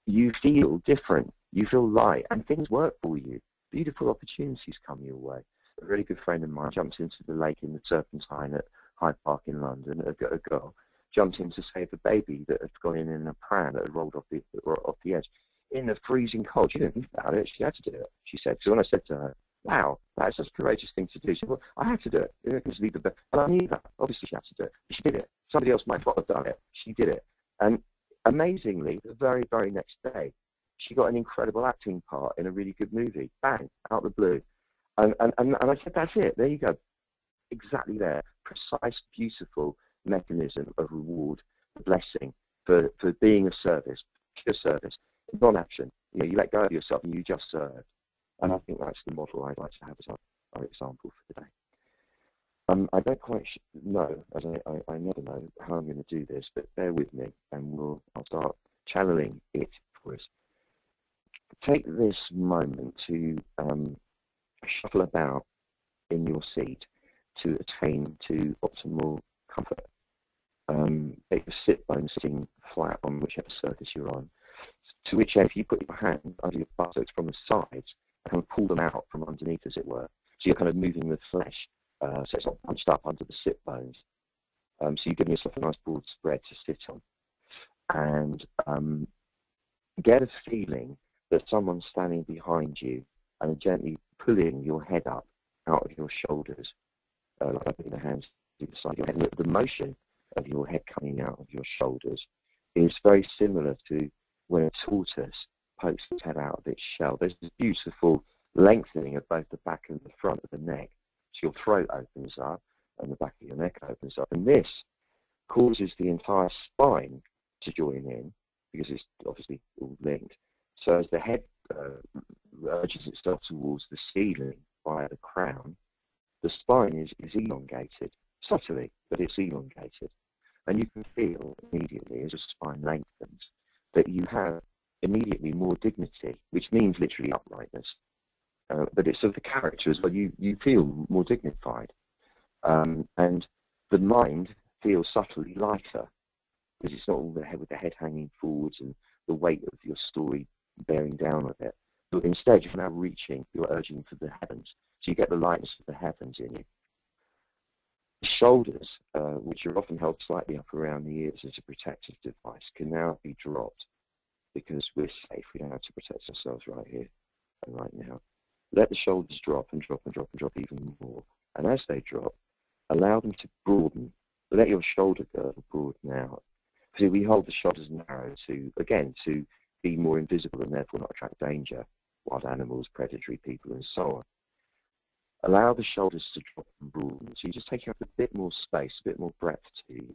you feel different. You feel light, and things work for you. Beautiful opportunities come your way. A really good friend of mine jumps into the lake in the Serpentine at Hyde Park in London. A girl jumped in to save a baby that had gone in a pram that had rolled off the edge. In the freezing cold, she didn't think about it. She had to do it, she said. So when I said to her, wow, that's such a courageous thing to do, she said, well, I had to do it. I couldn't leave the bed. And I knew that. Obviously, she had to do it. But she did it. Somebody else might not have done it. She did it. And amazingly, the very, very next day, she got an incredible acting part in a really good movie. Bang, out of the blue. And I said, that's it. There you go. Exactly there. Precise, beautiful mechanism of reward, blessing for being of service, pure service, non-action. You know, you let go of yourself and you just serve. And I think that's the model I'd like to have as our example for today. I don't quite know, as I never know how I'm going to do this, but bear with me, and I'll start channeling it for us. Take this moment to shuffle about in your seat to attain to optimal comfort. Make your sit bones sitting flat on whichever surface you're on, to which if you put your hand under your buttocks from the sides, and kind of pull them out from underneath, as it were. So you're kind of moving the flesh, so it's not bunched up under the sit bones. So you're giving yourself a nice broad spread to sit on. And get a feeling that someone's standing behind you and gently pulling your head up out of your shoulders, like putting the hands to the side of your head. And the motion of your head coming out of your shoulders is very similar to when a tortoise pokes its head out of its shell. There's this beautiful lengthening of both the back and the front of the neck. So your throat opens up and the back of your neck opens up. And this causes the entire spine to join in, because it's obviously all linked. So as the head urges itself towards the ceiling via the crown, the spine is elongated, subtly, but it's elongated. And you can feel immediately as your spine lengthens that you have immediately more dignity, which means literally uprightness. But it's of the character as well. You feel more dignified. And the mind feels subtly lighter, because it's not all the head with the head hanging forwards and the weight of your story bearing down with it. But instead, you're now reaching, you're urging for the heavens. So you get the lightness of the heavens in you. The shoulders, which are often held slightly up around the ears as a protective device, can now be dropped, because we're safe. We don't have to protect ourselves right here and right now. Let the shoulders drop and drop and drop and drop even more. And as they drop, allow them to broaden. Let your shoulder girdle broaden out. So we hold the shoulders narrow to be more invisible and therefore not attract danger, wild animals, predatory people, and so on. Allow the shoulders to drop and broaden. So you're just taking up a bit more space, a bit more breadth to you.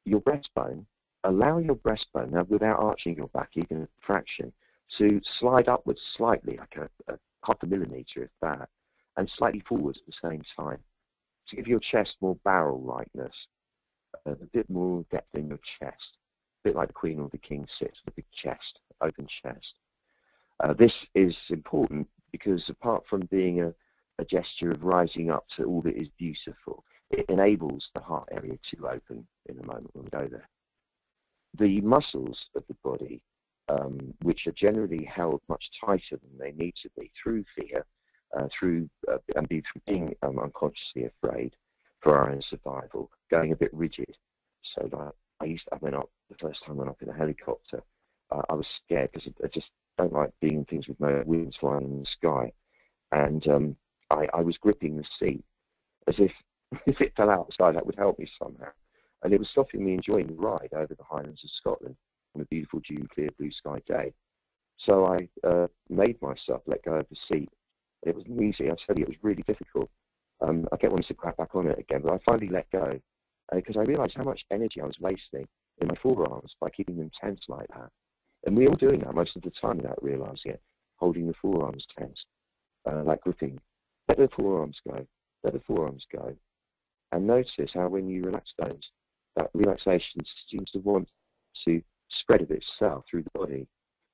Your breastbone, allow your breastbone, now without arching your back, even a fraction, to slide upwards slightly, like a half a millimetre if that, and slightly forwards at the same time. To give your chest more barrel-likeness, a bit more depth in your chest, a bit like the Queen or the King sits, with a big chest, open chest. This is important because apart from being a gesture of rising up to all that is beautiful, it enables the heart area to open in a moment when we go there. The muscles of the body, which are generally held much tighter than they need to be through fear, through being unconsciously afraid for our own survival, going a bit rigid. So like I went up the first time I went up in a helicopter. I was scared because I just don't like being in things with no wings flying in the sky, and I was gripping the seat as if it fell out of the sky that would help me somehow, and it was stopping me enjoying the ride over the Highlands of Scotland on a beautiful June clear blue sky day. So I made myself let go of the seat. It wasn't easy, I tell you, it was really difficult. I kept wanting to grab back on it again, but I finally let go because I realised how much energy I was wasting in my forearms by keeping them tense like that. And we're all doing that most of the time without realising it, holding the forearms tense, like gripping. Let the forearms go, let the forearms go. And notice how when you relax those, that relaxation seems to want to spread of itself through the body.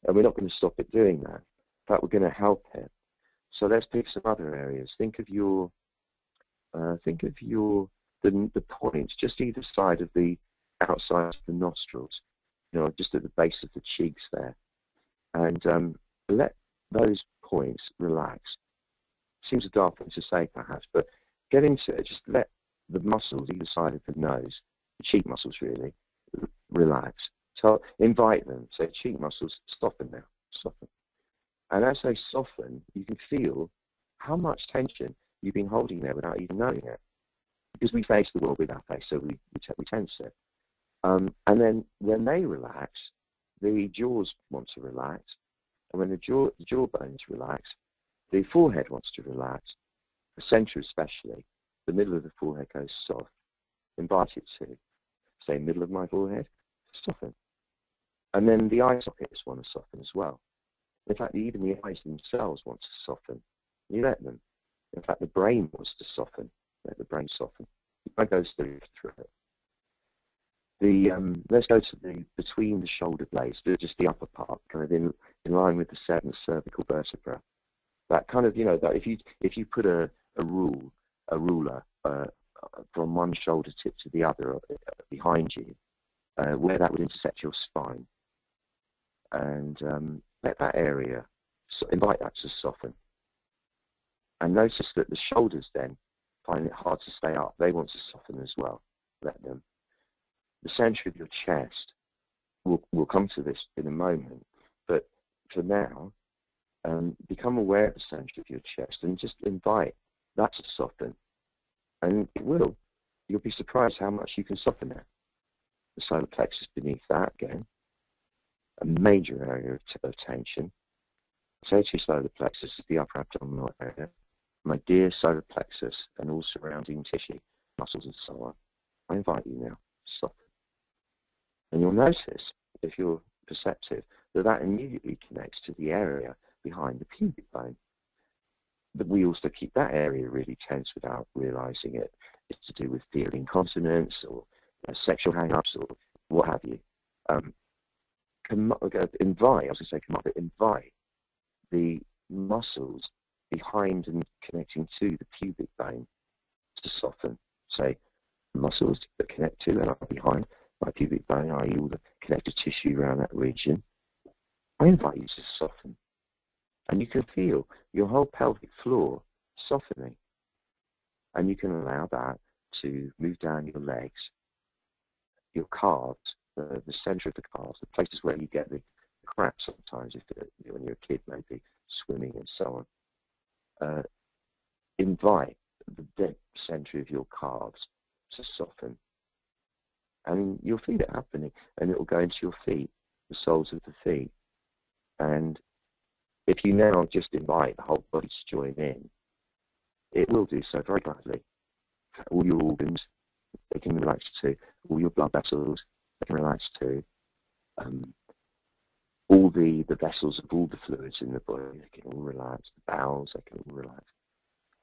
And we're not going to stop it doing that. In fact, we're going to help it. So let's pick some other areas. Think of the points just either side of the outside of the nostrils, just at the base of the cheeks there. And let those points relax. Seems a daft thing to say perhaps, but get into it. Just let the muscles either side of the nose, the cheek muscles really, relax. So invite them. So cheek muscles, soften now, soften. And as they soften, you can feel how much tension you've been holding there without even knowing it. Because we face the world with our face, so we tense it. And then when they relax, the jaws want to relax. And when the jawbones relax, the forehead wants to relax. The center especially, the middle of the forehead goes soft. Invite it to. Say, middle of my forehead, soften. And then the eye sockets want to soften as well. In fact, even the eyes themselves want to soften. You let them. In fact, the brain wants to soften. Let the brain soften. I go through it. Let's go to the between the shoulder blades, just the upper part, kind of in line with the seventh cervical vertebra. That kind of, that if you put a ruler from one shoulder tip to the other behind you, where that would intersect your spine, and let that area, invite that to soften. And notice that the shoulders then find it hard to stay up. They want to soften as well. Let them. The center of your chest, we'll come to this in a moment, but for now, become aware of the center of your chest and just invite that to soften. And it will. You'll be surprised how much you can soften it. The solar plexus beneath that, again, a major area of tension. Say to your solar plexus, the upper abdominal area, my dear solar plexus and all surrounding tissue, muscles and so on, I invite you now to soften. And you'll notice, if you're perceptive, that immediately connects to the area behind the pubic bone. But we also keep that area really tense without realizing it. It's to do with fear of incontinence or sexual hang-ups or what have you. Invite the muscles behind and connecting to the pubic bone to soften. Say, muscles that connect to and are behind my pubic bone, i.e. all the connective tissue around that region. I invite you to soften. And you can feel your whole pelvic floor softening. And you can allow that to move down your legs, your calves, the center of the calves, the places where you get the cramp sometimes when you're a kid, maybe swimming and so on. Invite the dead center of your calves to soften. And you'll feel it happening, and it will go into your feet, the soles of the feet. And if you now just invite the whole body to join in, it will do so very gladly. All your organs, they can relax too. All your blood vessels, they can relax too. All the vessels of all the fluids in the body, they can all relax. The bowels, they can all relax.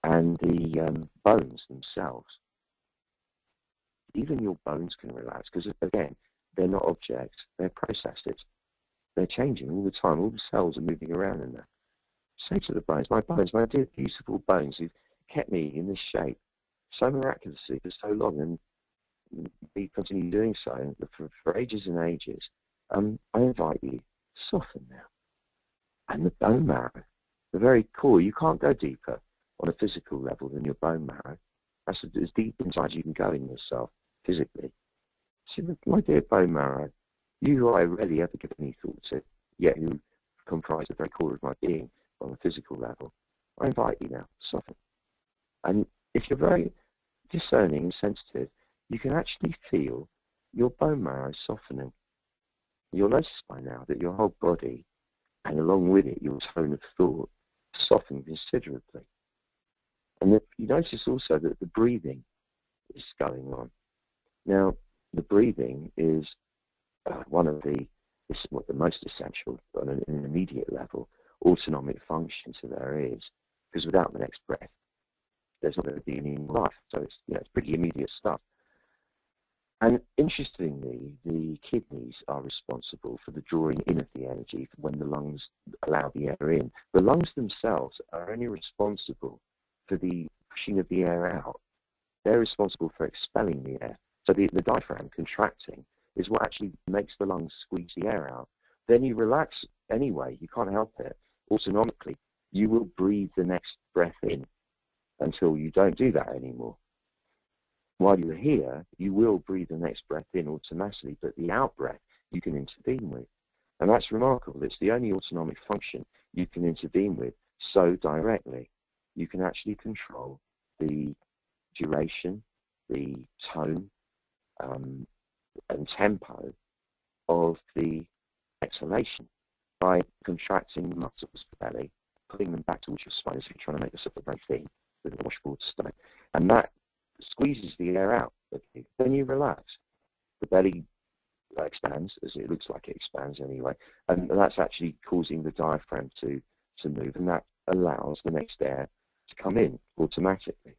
And the bones themselves, even your bones can relax, because again, they're not objects, they're processes. They're changing all the time, all the cells are moving around in there. Say to the bones, my dear beautiful bones, who've kept me in this shape so miraculously for so long, and we continue doing so for ages and ages, I invite you to soften now. And the bone marrow, the very core, you can't go deeper on a physical level than your bone marrow. That's as deep inside as you can go in yourself, physically. See, my dear bone marrow, you who I rarely ever give any thought to, yet who comprise the very core of my being on a physical level, I invite you now to soften. And if you're very discerning and sensitive, you can actually feel your bone marrow softening. You'll notice by now that your whole body, and along with it, your tone of thought, soften considerably. And you notice also that the breathing is going on. Now, the breathing is one of the most essential, on an immediate level, autonomic functions there is, because without the next breath, there's not going to be any more life. So it's pretty immediate stuff. And interestingly, the kidneys are responsible for the drawing in of the energy when the lungs allow the air in. The lungs themselves are only responsible for the pushing of the air out. They're responsible for expelling the air. So the diaphragm contracting is what actually makes the lungs squeeze the air out. Then you relax anyway, you can't help it. autonomically, you will breathe the next breath in until you don't do that anymore. While you're here, you will breathe the next breath in automatically, but the out breath you can intervene with. And that's remarkable. It's the only autonomic function you can intervene with so directly. You can actually control the duration, the tone, and tempo of the exhalation by contracting the muscles of the belly, pulling them back towards your spine as if you're trying to make yourself very thin with a washboard stomach. And that squeezes the air out of you. Then you relax. The belly expands, as it looks like it expands anyway, and that's actually causing the diaphragm to move, and that allows the next air to come in automatically.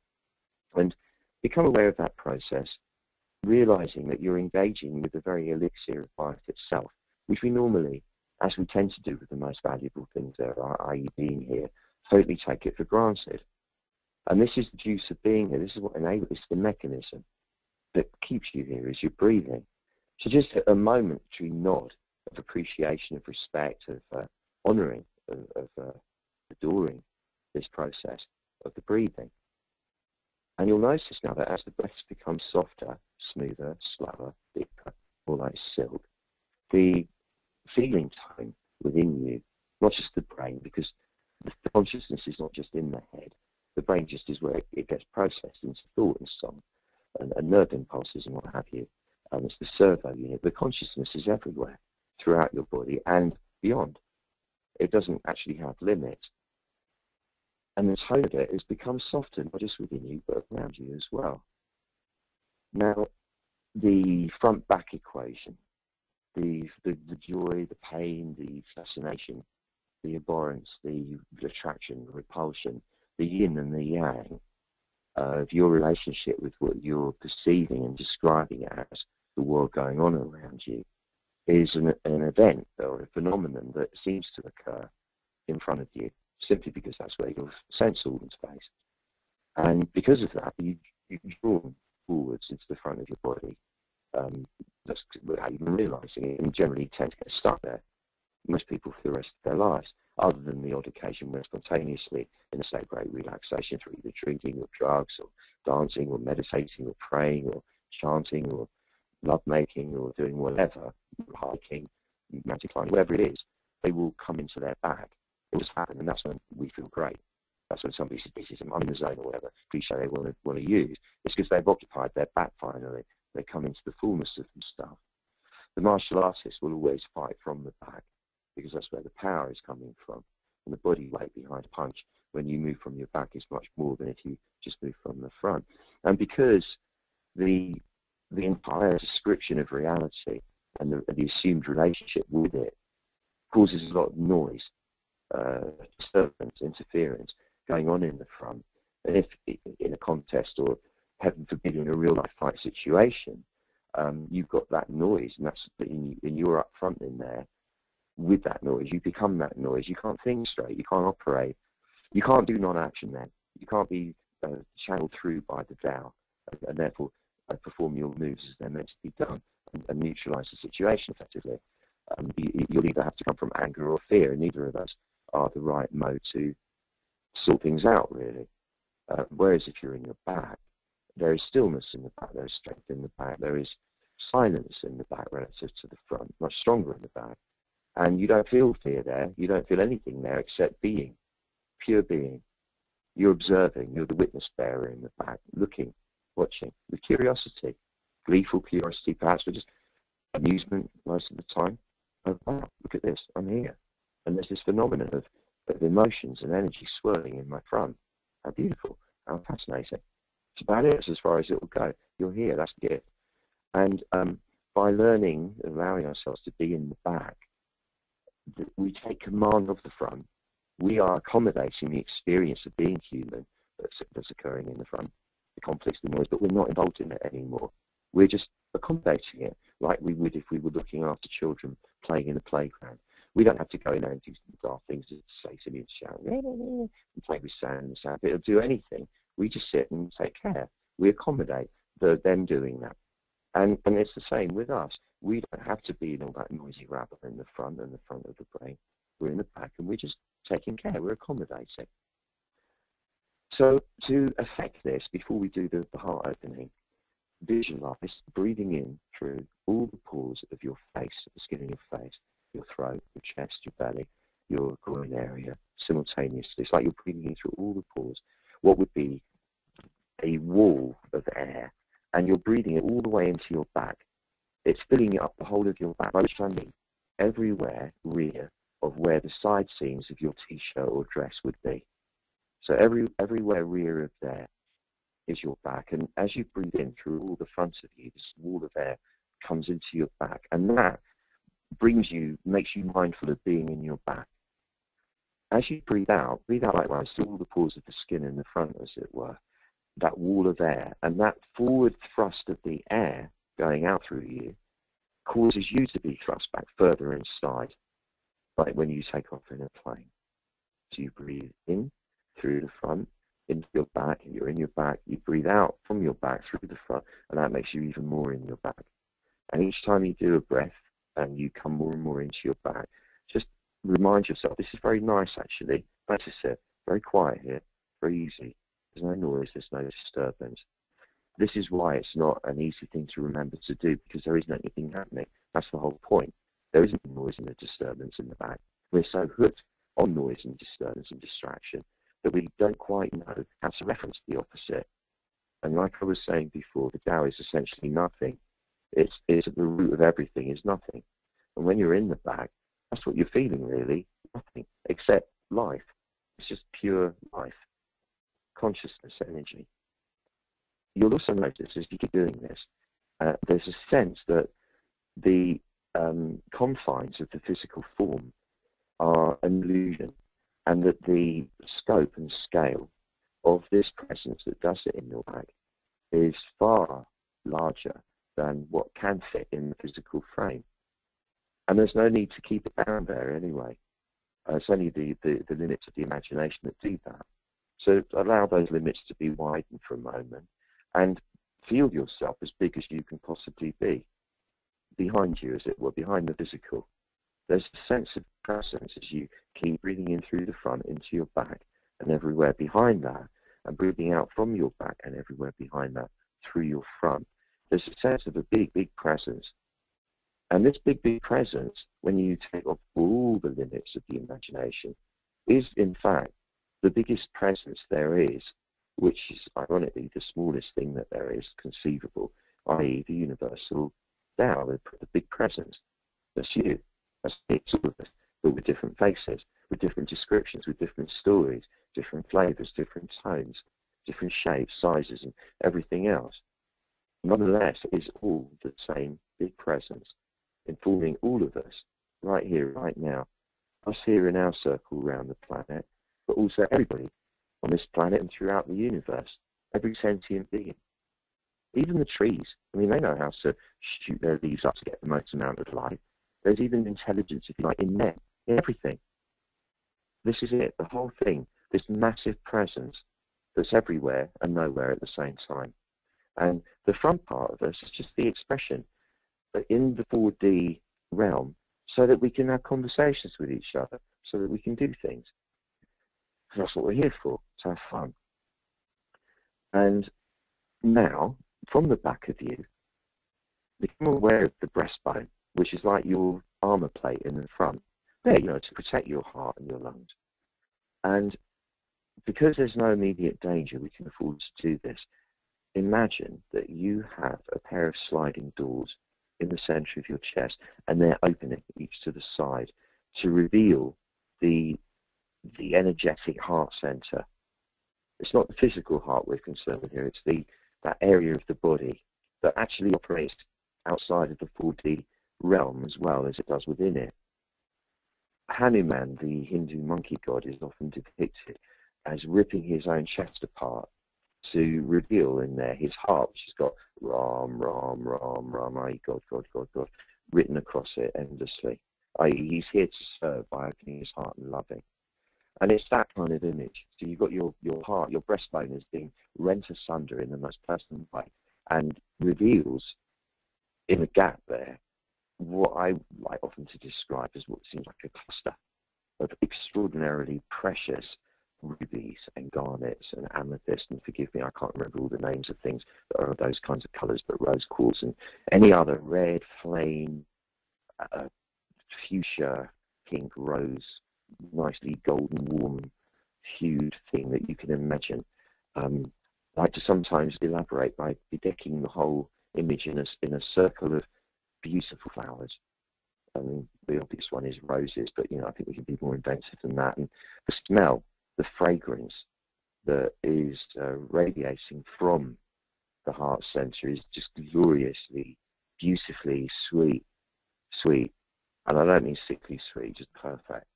And become aware of that process, realizing that you're engaging with the very elixir of life itself, which we normally, as we tend to do with the most valuable things there are, i.e. being here, totally take it for granted. And this is the juice of being here. This is what enables, it's the mechanism that keeps you here, is your breathing. So just a momentary nod of appreciation, of respect, of honouring, of adoring this process of the breathing. And you'll notice now that as the breaths become softer, smoother, slower, thicker, more like silk, the feeling tone within you, not just the brain, because the consciousness is not just in the head. The brain just is where it gets processed into thought and song and nerve impulses and what have you. It's the servo unit. The consciousness is everywhere throughout your body and beyond. It doesn't actually have limits. And the tone of it has become softer, not just within you, but around you as well. Now, the front-back equation, the joy, the pain, the fascination, the abhorrence, the attraction, the repulsion, the yin and the yang of your relationship with what you're perceiving and describing as the world going on around you is an event or a phenomenon that seems to occur in front of you, simply because that's where your sense organs based. And because of that, you draw forwards into the front of your body, just without even realising it, and generally tend to get stuck there, most people for the rest of their lives, other than the odd occasion where spontaneously in a state of great relaxation through either drinking or drugs or dancing or meditating or praying or chanting or lovemaking or doing whatever, hiking, mountain climbing, whatever it is, they will come into their bag. It will just happen, and that's when we feel great. That's when somebody says, this is I'm in the zone or whatever cliche they want to use. It's because they've occupied their back finally. They come into the fullness of themselves. The martial artist will always fight from the back because that's where the power is coming from. And the body weight behind a punch when you move from your back is much more than if you just move from the front. And because the entire description of reality and the assumed relationship with it causes a lot of noise, disturbance, interference going on in the front. And if in a contest or, heaven forbid, in a real life fight situation, you've got that noise, and that's and you're up front in there with that noise. You become that noise. You can't think straight. You can't operate. You can't do non-action then. You can't be channeled through by the Tao and therefore perform your moves as they're meant to be done and neutralize the situation effectively. You'll either have to come from anger or fear, and neither of those are the right mode to sort things out, really. Whereas if you're in your back, there is stillness in the back, there is strength in the back, there is silence in the back relative to the front, much stronger in the back. And you don't feel fear there, you don't feel anything there except being, pure being. You're observing, you're the witness bearer in the back, looking, watching, with curiosity, gleeful curiosity perhaps, but just amusement most of the time. Oh, wow, look at this, I'm here. And there's this phenomenon of emotions and energy swirling in my front. How beautiful, how fascinating. It's about it, as far as it will go. You're here, that's the gift. And by learning, allowing ourselves to be in the back, we take command of the front. We are accommodating the experience of being human that's occurring in the front, the conflicts, the noise, but we're not involved in it anymore. We're just accommodating it like we would if we were looking after children playing in a playground. We don't have to go in there and do daft things to say silly and shout and play with sand and sand. It'll do anything. We just sit and take care. We accommodate them doing that. And it's the same with us. We don't have to be in all that noisy rabble in the front and the front of the brain. we're in the back, and we're just taking care, we're accommodating. So to affect this, before we do the heart opening, visualize breathing in through all the pores of your face, the skin in your face, your throat, your chest, your belly, your groin area, simultaneously. It's like you're breathing in through all the pores. What would be a wall of air, and you're breathing it all the way into your back. It's filling up the whole of your back, by which I mean everywhere rear of where the side seams of your t-shirt or dress would be. So everywhere rear of there is your back, and as you breathe in through all the front of you, this wall of air comes into your back, and that makes you mindful of being in your back. As you breathe out likewise through all the pores of the skin in the front, as it were, that wall of air, and that forward thrust of the air going out through you causes you to be thrust back further inside, like when you take off in a plane. So you breathe in through the front, into your back, and you're in your back. You breathe out from your back through the front, and that makes you even more in your back. And each time you do a breath and you come more and more into your back, just remind yourself, this is very nice actually. Notice it, very quiet here, very easy. There's no noise, there's no disturbance. This is why it's not an easy thing to remember to do, because there isn't anything happening. That's the whole point. There isn't noise and a disturbance in the back. We're so hooked on noise and disturbance and distraction that we don't quite know how to reference the opposite. And like I was saying before, the Tao is essentially nothing. It's at the root of everything is nothing. And when you're in the back, that's what you're feeling really, nothing, except life. It's just pure life, consciousness, energy. You'll also notice as you keep doing this, there's a sense that the confines of the physical form are an illusion, and that the scope and scale of this presence that does it in your back is far larger than what can fit in the physical frame. And there's no need to keep it down there anyway. It's only the limits of the imagination that do that. So allow those limits to be widened for a moment and feel yourself as big as you can possibly be. Behind you, as it were, behind the physical. There's a sense of presence as you keep breathing in through the front into your back and everywhere behind that, and breathing out from your back and everywhere behind that through your front. There's a sense of a big, big presence. And this big, big presence, when you take off all the limits of the imagination, is in fact the biggest presence there is, which is ironically the smallest thing that there is conceivable, i.e. the universal Tao, the big presence. That's you. That's it, all of us, but with different faces, with different descriptions, with different stories, different flavors, different tones, different shapes, sizes, and everything else. Nonetheless, it is all the same big presence, informing all of us, right here, right now, us here in our circle around the planet, but also everybody on this planet and throughout the universe, every sentient being. Even the trees, I mean, they know how to shoot their leaves up to get the most amount of light. There's even intelligence, if you like, in them, in everything. This is it, the whole thing, this massive presence that's everywhere and nowhere at the same time. And the front part of us is just the expression in the 4D realm, so that we can have conversations with each other, so that we can do things. That's what we're here for, to have fun. And now, from the back of you, become aware of the breastbone, which is like your armor plate in the front. There, to protect your heart and your lungs. And because there's no immediate danger, we can afford to do this. Imagine that you have a pair of sliding doors in the center of your chest, and they're opening each to the side to reveal the energetic heart center. It's not the physical heart we're concerned with here, it's that area of the body that actually operates outside of the 4D realm as well as it does within it. Hanuman, the Hindu monkey god, is often depicted as ripping his own chest apart to reveal in there his heart, which has got Ram, Ram, Ram, Ram, i.e. God, God, God, God, written across it endlessly. I.e. he's here to serve by opening his heart and loving. And it's that kind of image. So you've got your heart, your breastbone is being rent asunder in the most personal way, and reveals in a gap there what I like often to describe as what seems like a cluster of extraordinarily precious rubies and garnets and amethyst, and forgive me, I can't remember all the names of things that are those kinds of colours, but rose quartz and any other red, flame, fuchsia, pink, rose, nicely golden, warm hued thing that you can imagine. I like to sometimes elaborate by bedecking the whole image in a circle of beautiful flowers. The obvious one is roses, but I think we can be more inventive than that. And the smell, the fragrance that is radiating from the heart center is just gloriously, beautifully sweet, and I don't mean sickly sweet, just perfect.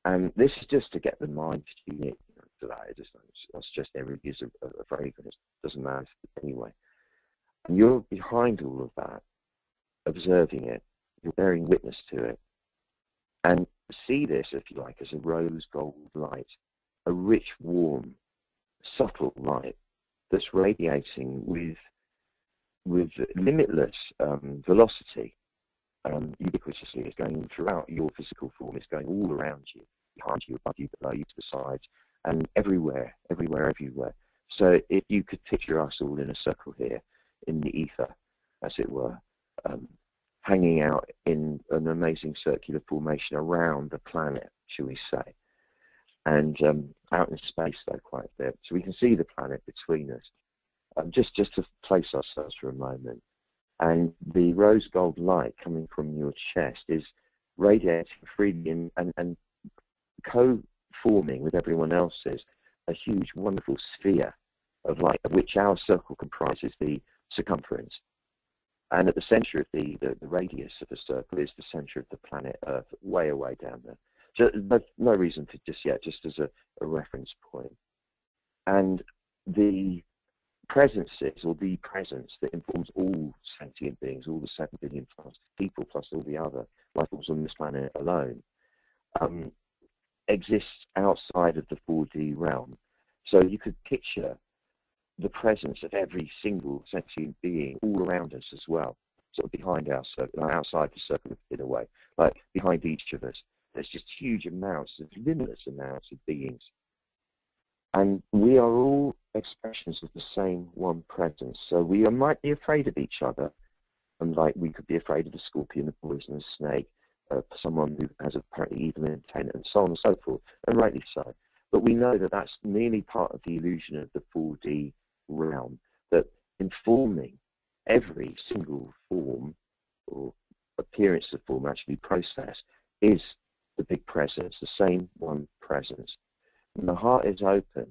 And this is just to get the mind to unit to that. That's just every use of fragrance. Doesn't matter anyway. And you're behind all of that, observing it. You're bearing witness to it. And see this, if you like, as a rose gold light, a rich, warm, subtle light that's radiating with limitless velocity, ubiquitously. It's going throughout your physical form. It's going all around you, behind you, above you, below you, to the sides, and everywhere. So if you could picture us all in a circle here, in the ether, as it were, hanging out in an amazing circular formation around the planet, shall we say, and out in space though quite a bit, so we can see the planet between us. Just to place ourselves for a moment, and the rose gold light coming from your chest is radiating freely and co-forming with everyone else's a huge, wonderful sphere of light, of which our circle comprises the circumference. And at the center of the radius of the circle is the center of the planet Earth, way away down there. So no reason to just yet, just as a reference point. And the presences, or the presence that informs all sentient beings, all the 7 billion plus people, plus all the other life forms on this planet alone, exists outside of the 4D realm. So you could picture the presence of every single sentient being all around us as well, sort of behind our circle, outside the circle in a way, like behind each of us. There's just huge amounts, limitless amounts of beings. And we are all expressions of the same one presence. So we might be afraid of each other, and like we could be afraid of the scorpion, the poisonous snake, someone who has apparently evil intent, and so on and so forth, and rightly so. But we know that that's merely part of the illusion of the 4D realm, that informing every single form or appearance of form, actually process, is the big presence, the same one presence. And the heart is open,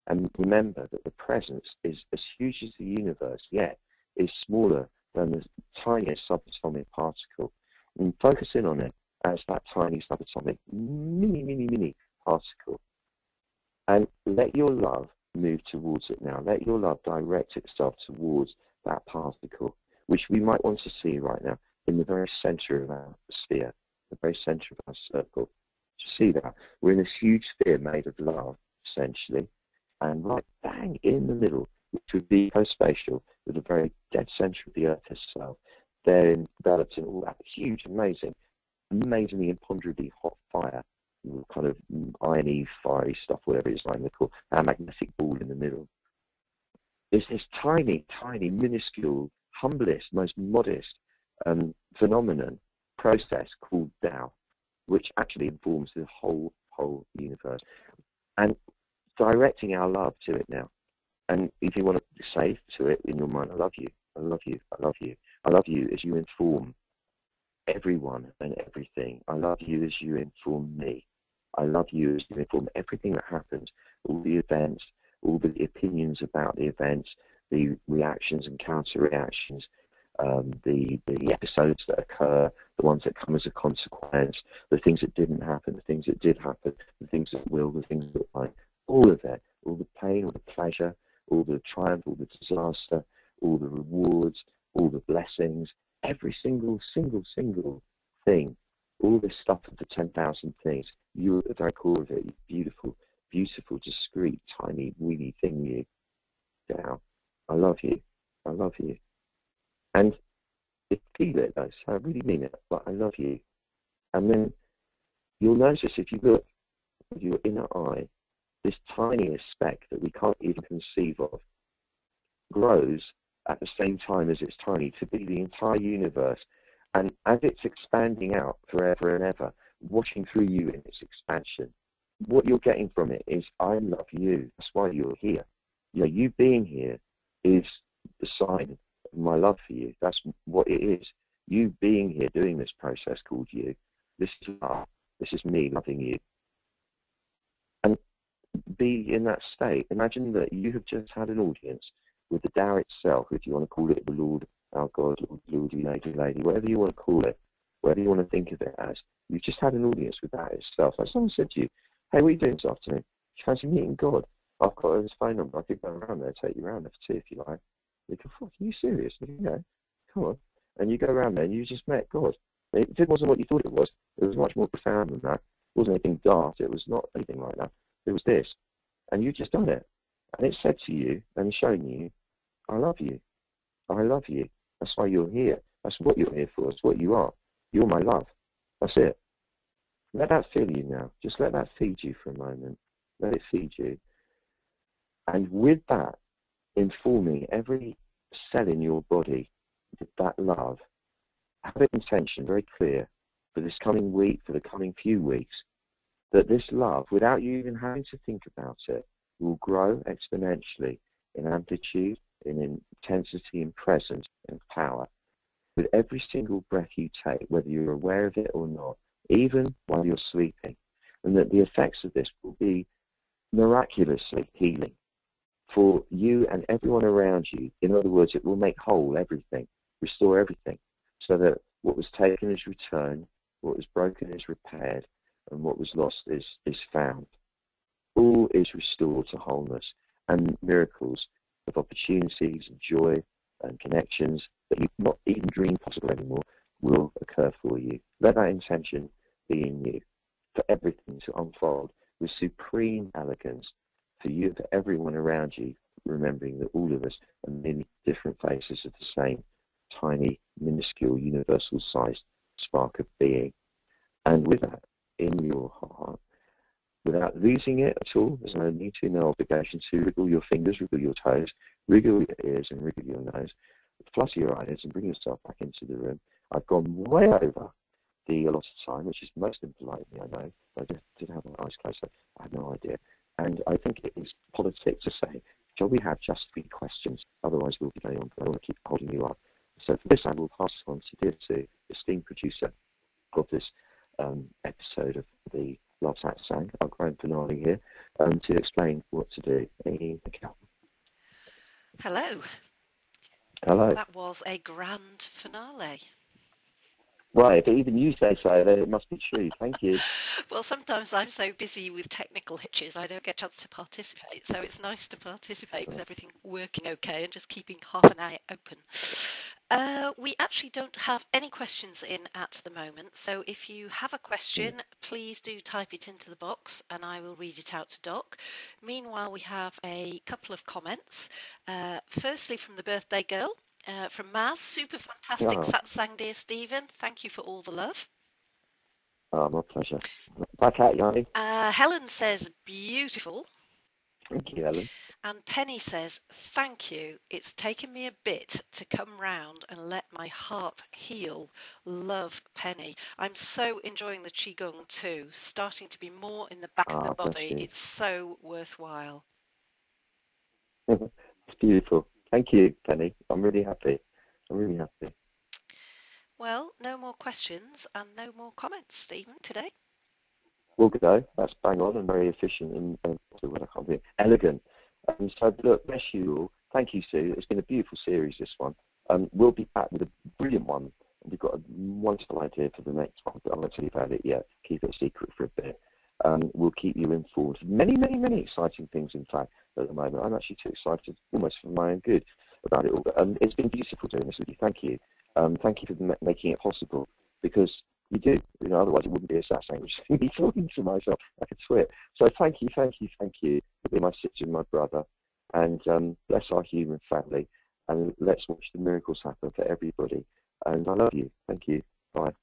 and remember that the presence is as huge as the universe, yet is smaller than the tiniest subatomic particle. And focus in on it as that tiny subatomic, mini particle. And let your love move towards it now. Let your love direct itself towards that particle, which we might want to see right now in the very center of our sphere, the very center of our circle. See that? We're in this huge sphere made of love, essentially, and right bang in the middle, which would be co-spatial with the very dead center of the Earth itself. They're enveloped in all that huge, amazingly imponderably hot fire, kind of irony, fiery stuff, whatever it's like they call our magnetic ball in the middle. There's this tiny, minuscule, humblest, most modest phenomenon, process called Tao, which actually informs the whole universe. And directing our love to it now. And if you want to say to it in your mind, I love you, I love you, I love you. I love you as you inform everyone and everything. I love you as you inform me. I love you as you inform everything that happens, all the events, all the opinions about the events, the reactions and counter-reactions, the episodes that occur, the ones that come as a consequence, the things that didn't happen, the things that did happen, the things that will, the things that might, all of it, all the pain, all the pleasure, all the triumph, all the disaster, all the rewards, all the blessings, every single thing, all this stuff of the 10,000 things, you're at the very core of it, you beautiful, discreet, tiny, weeny thing, you. Down. I love you. I love you. And feel it though, so I really mean it, but I love you. And then you'll notice if you look with your inner eye, this tiniest speck that we can't even conceive of grows at the same time as it's tiny to be the entire universe. And as it's expanding out forever and ever, washing through you in its expansion, what you're getting from it is, I love you. That's why you're here. You know, you being here is the sign of my love for you. That's what it is. You being here, doing this process called you, this is love. This is me loving you. And be in that state. Imagine that you have just had an audience with the Tao itself, if you want to call it the Lord, our God, Lordy, Lady, whatever you want to call it, whatever you want to think of it as. You've just had an audience with that itself. Like someone said to you, hey, what are you doing this afternoon? You fancy meeting God? I've got his phone number. I could go around there, take you around there for tea if you like. You go, fuck, are you serious? You go, yeah, come on. And you go around there and you just met God. It wasn't what you thought it was. It was much more profound than that. It wasn't anything daft. It was not anything like that. It was this. And you just done it. And it said to you and shown you, I love you. I love you. That's why you're here. That's what you're here for. That's what you are. You're my love. That's it. Let that fill you now. Just let that feed you for a moment. Let it feed you. And with that, informing every cell in your body with that love, have an intention very clear for this coming week, for the coming few weeks, that this love, without you even having to think about it, will grow exponentially in amplitude, in intensity, in presence, and power. With every single breath you take, whether you're aware of it or not, even while you're sleeping, and that the effects of this will be miraculously healing for you and everyone around you. In other words, it will make whole everything, restore everything, so that what was taken is returned, what was broken is repaired, and what was lost is found. All is restored to wholeness, and miracles of opportunities and joy and connections that you not even dream possible anymore will occur for you. Let that intention be in you for everything to unfold with supreme elegance for you and for everyone around you, remembering that all of us are many different faces of the same tiny, minuscule, universal-sized spark of being. And with that in your heart, without losing it at all, there's no need to, no obligation to wriggle your fingers, wriggle your toes, wriggle your ears and wriggle your nose, flutter your eyelids and bring yourself back into the room. I've gone way over the allotted time, which is most impolite of me, I know. I just did have my eyes closed, so I have no idea. And I think it is politic to say, shall we have just 3 questions? Otherwise we'll be going on, but I want to keep holding you up. So for this, I will pass on to dear Sue, esteemed producer of this episode of the barefootsatsang, our grand finale here, to explain what to do. Hello. Hello. That was a grand finale. Right, if even you say so, then it must be true. Thank you. Well, sometimes I'm so busy with technical hitches I don't get a chance to participate, so it's nice to participate with everything working okay and just keeping half an eye open. We actually don't have any questions in at the moment, so if you have a question, please do type it into the box and I will read it out to Doc. Meanwhile, we have a couple of comments. Firstly, from the birthday girl. From Maz, super fantastic satsang, dear Stephen. Thank you for all the love. Oh, my pleasure. Back at Yanni. Helen says, beautiful. Thank you, Helen. And Penny says, thank you. It's taken me a bit to come round and let my heart heal. Love, Penny. I'm so enjoying the Qigong too, starting to be more in the back of the body. It's so worthwhile. It's beautiful. Thank you, Penny. I'm really happy. Well, no more questions and no more comments, Stephen, today. We'll go. That's bang on and very efficient and elegant. So, look, bless you all. Thank you, Sue. It's been a beautiful series, this one. We'll be back with a brilliant one. We've got a wonderful idea for the next one, but I won't tell you about it yet. Keep it a secret for a bit. We'll keep you informed. Many, many, many exciting things, in fact, at the moment. I'm actually too excited, almost for my own good, about it all. But it's been beautiful doing this with you. Thank you. Thank you for making it possible, because you do. Otherwise it wouldn't be a satsang, which is me talking to myself. I could swear. So thank you for being my sister and my brother. And bless our human family. And let's watch the miracles happen for everybody. And I love you. Thank you. Bye.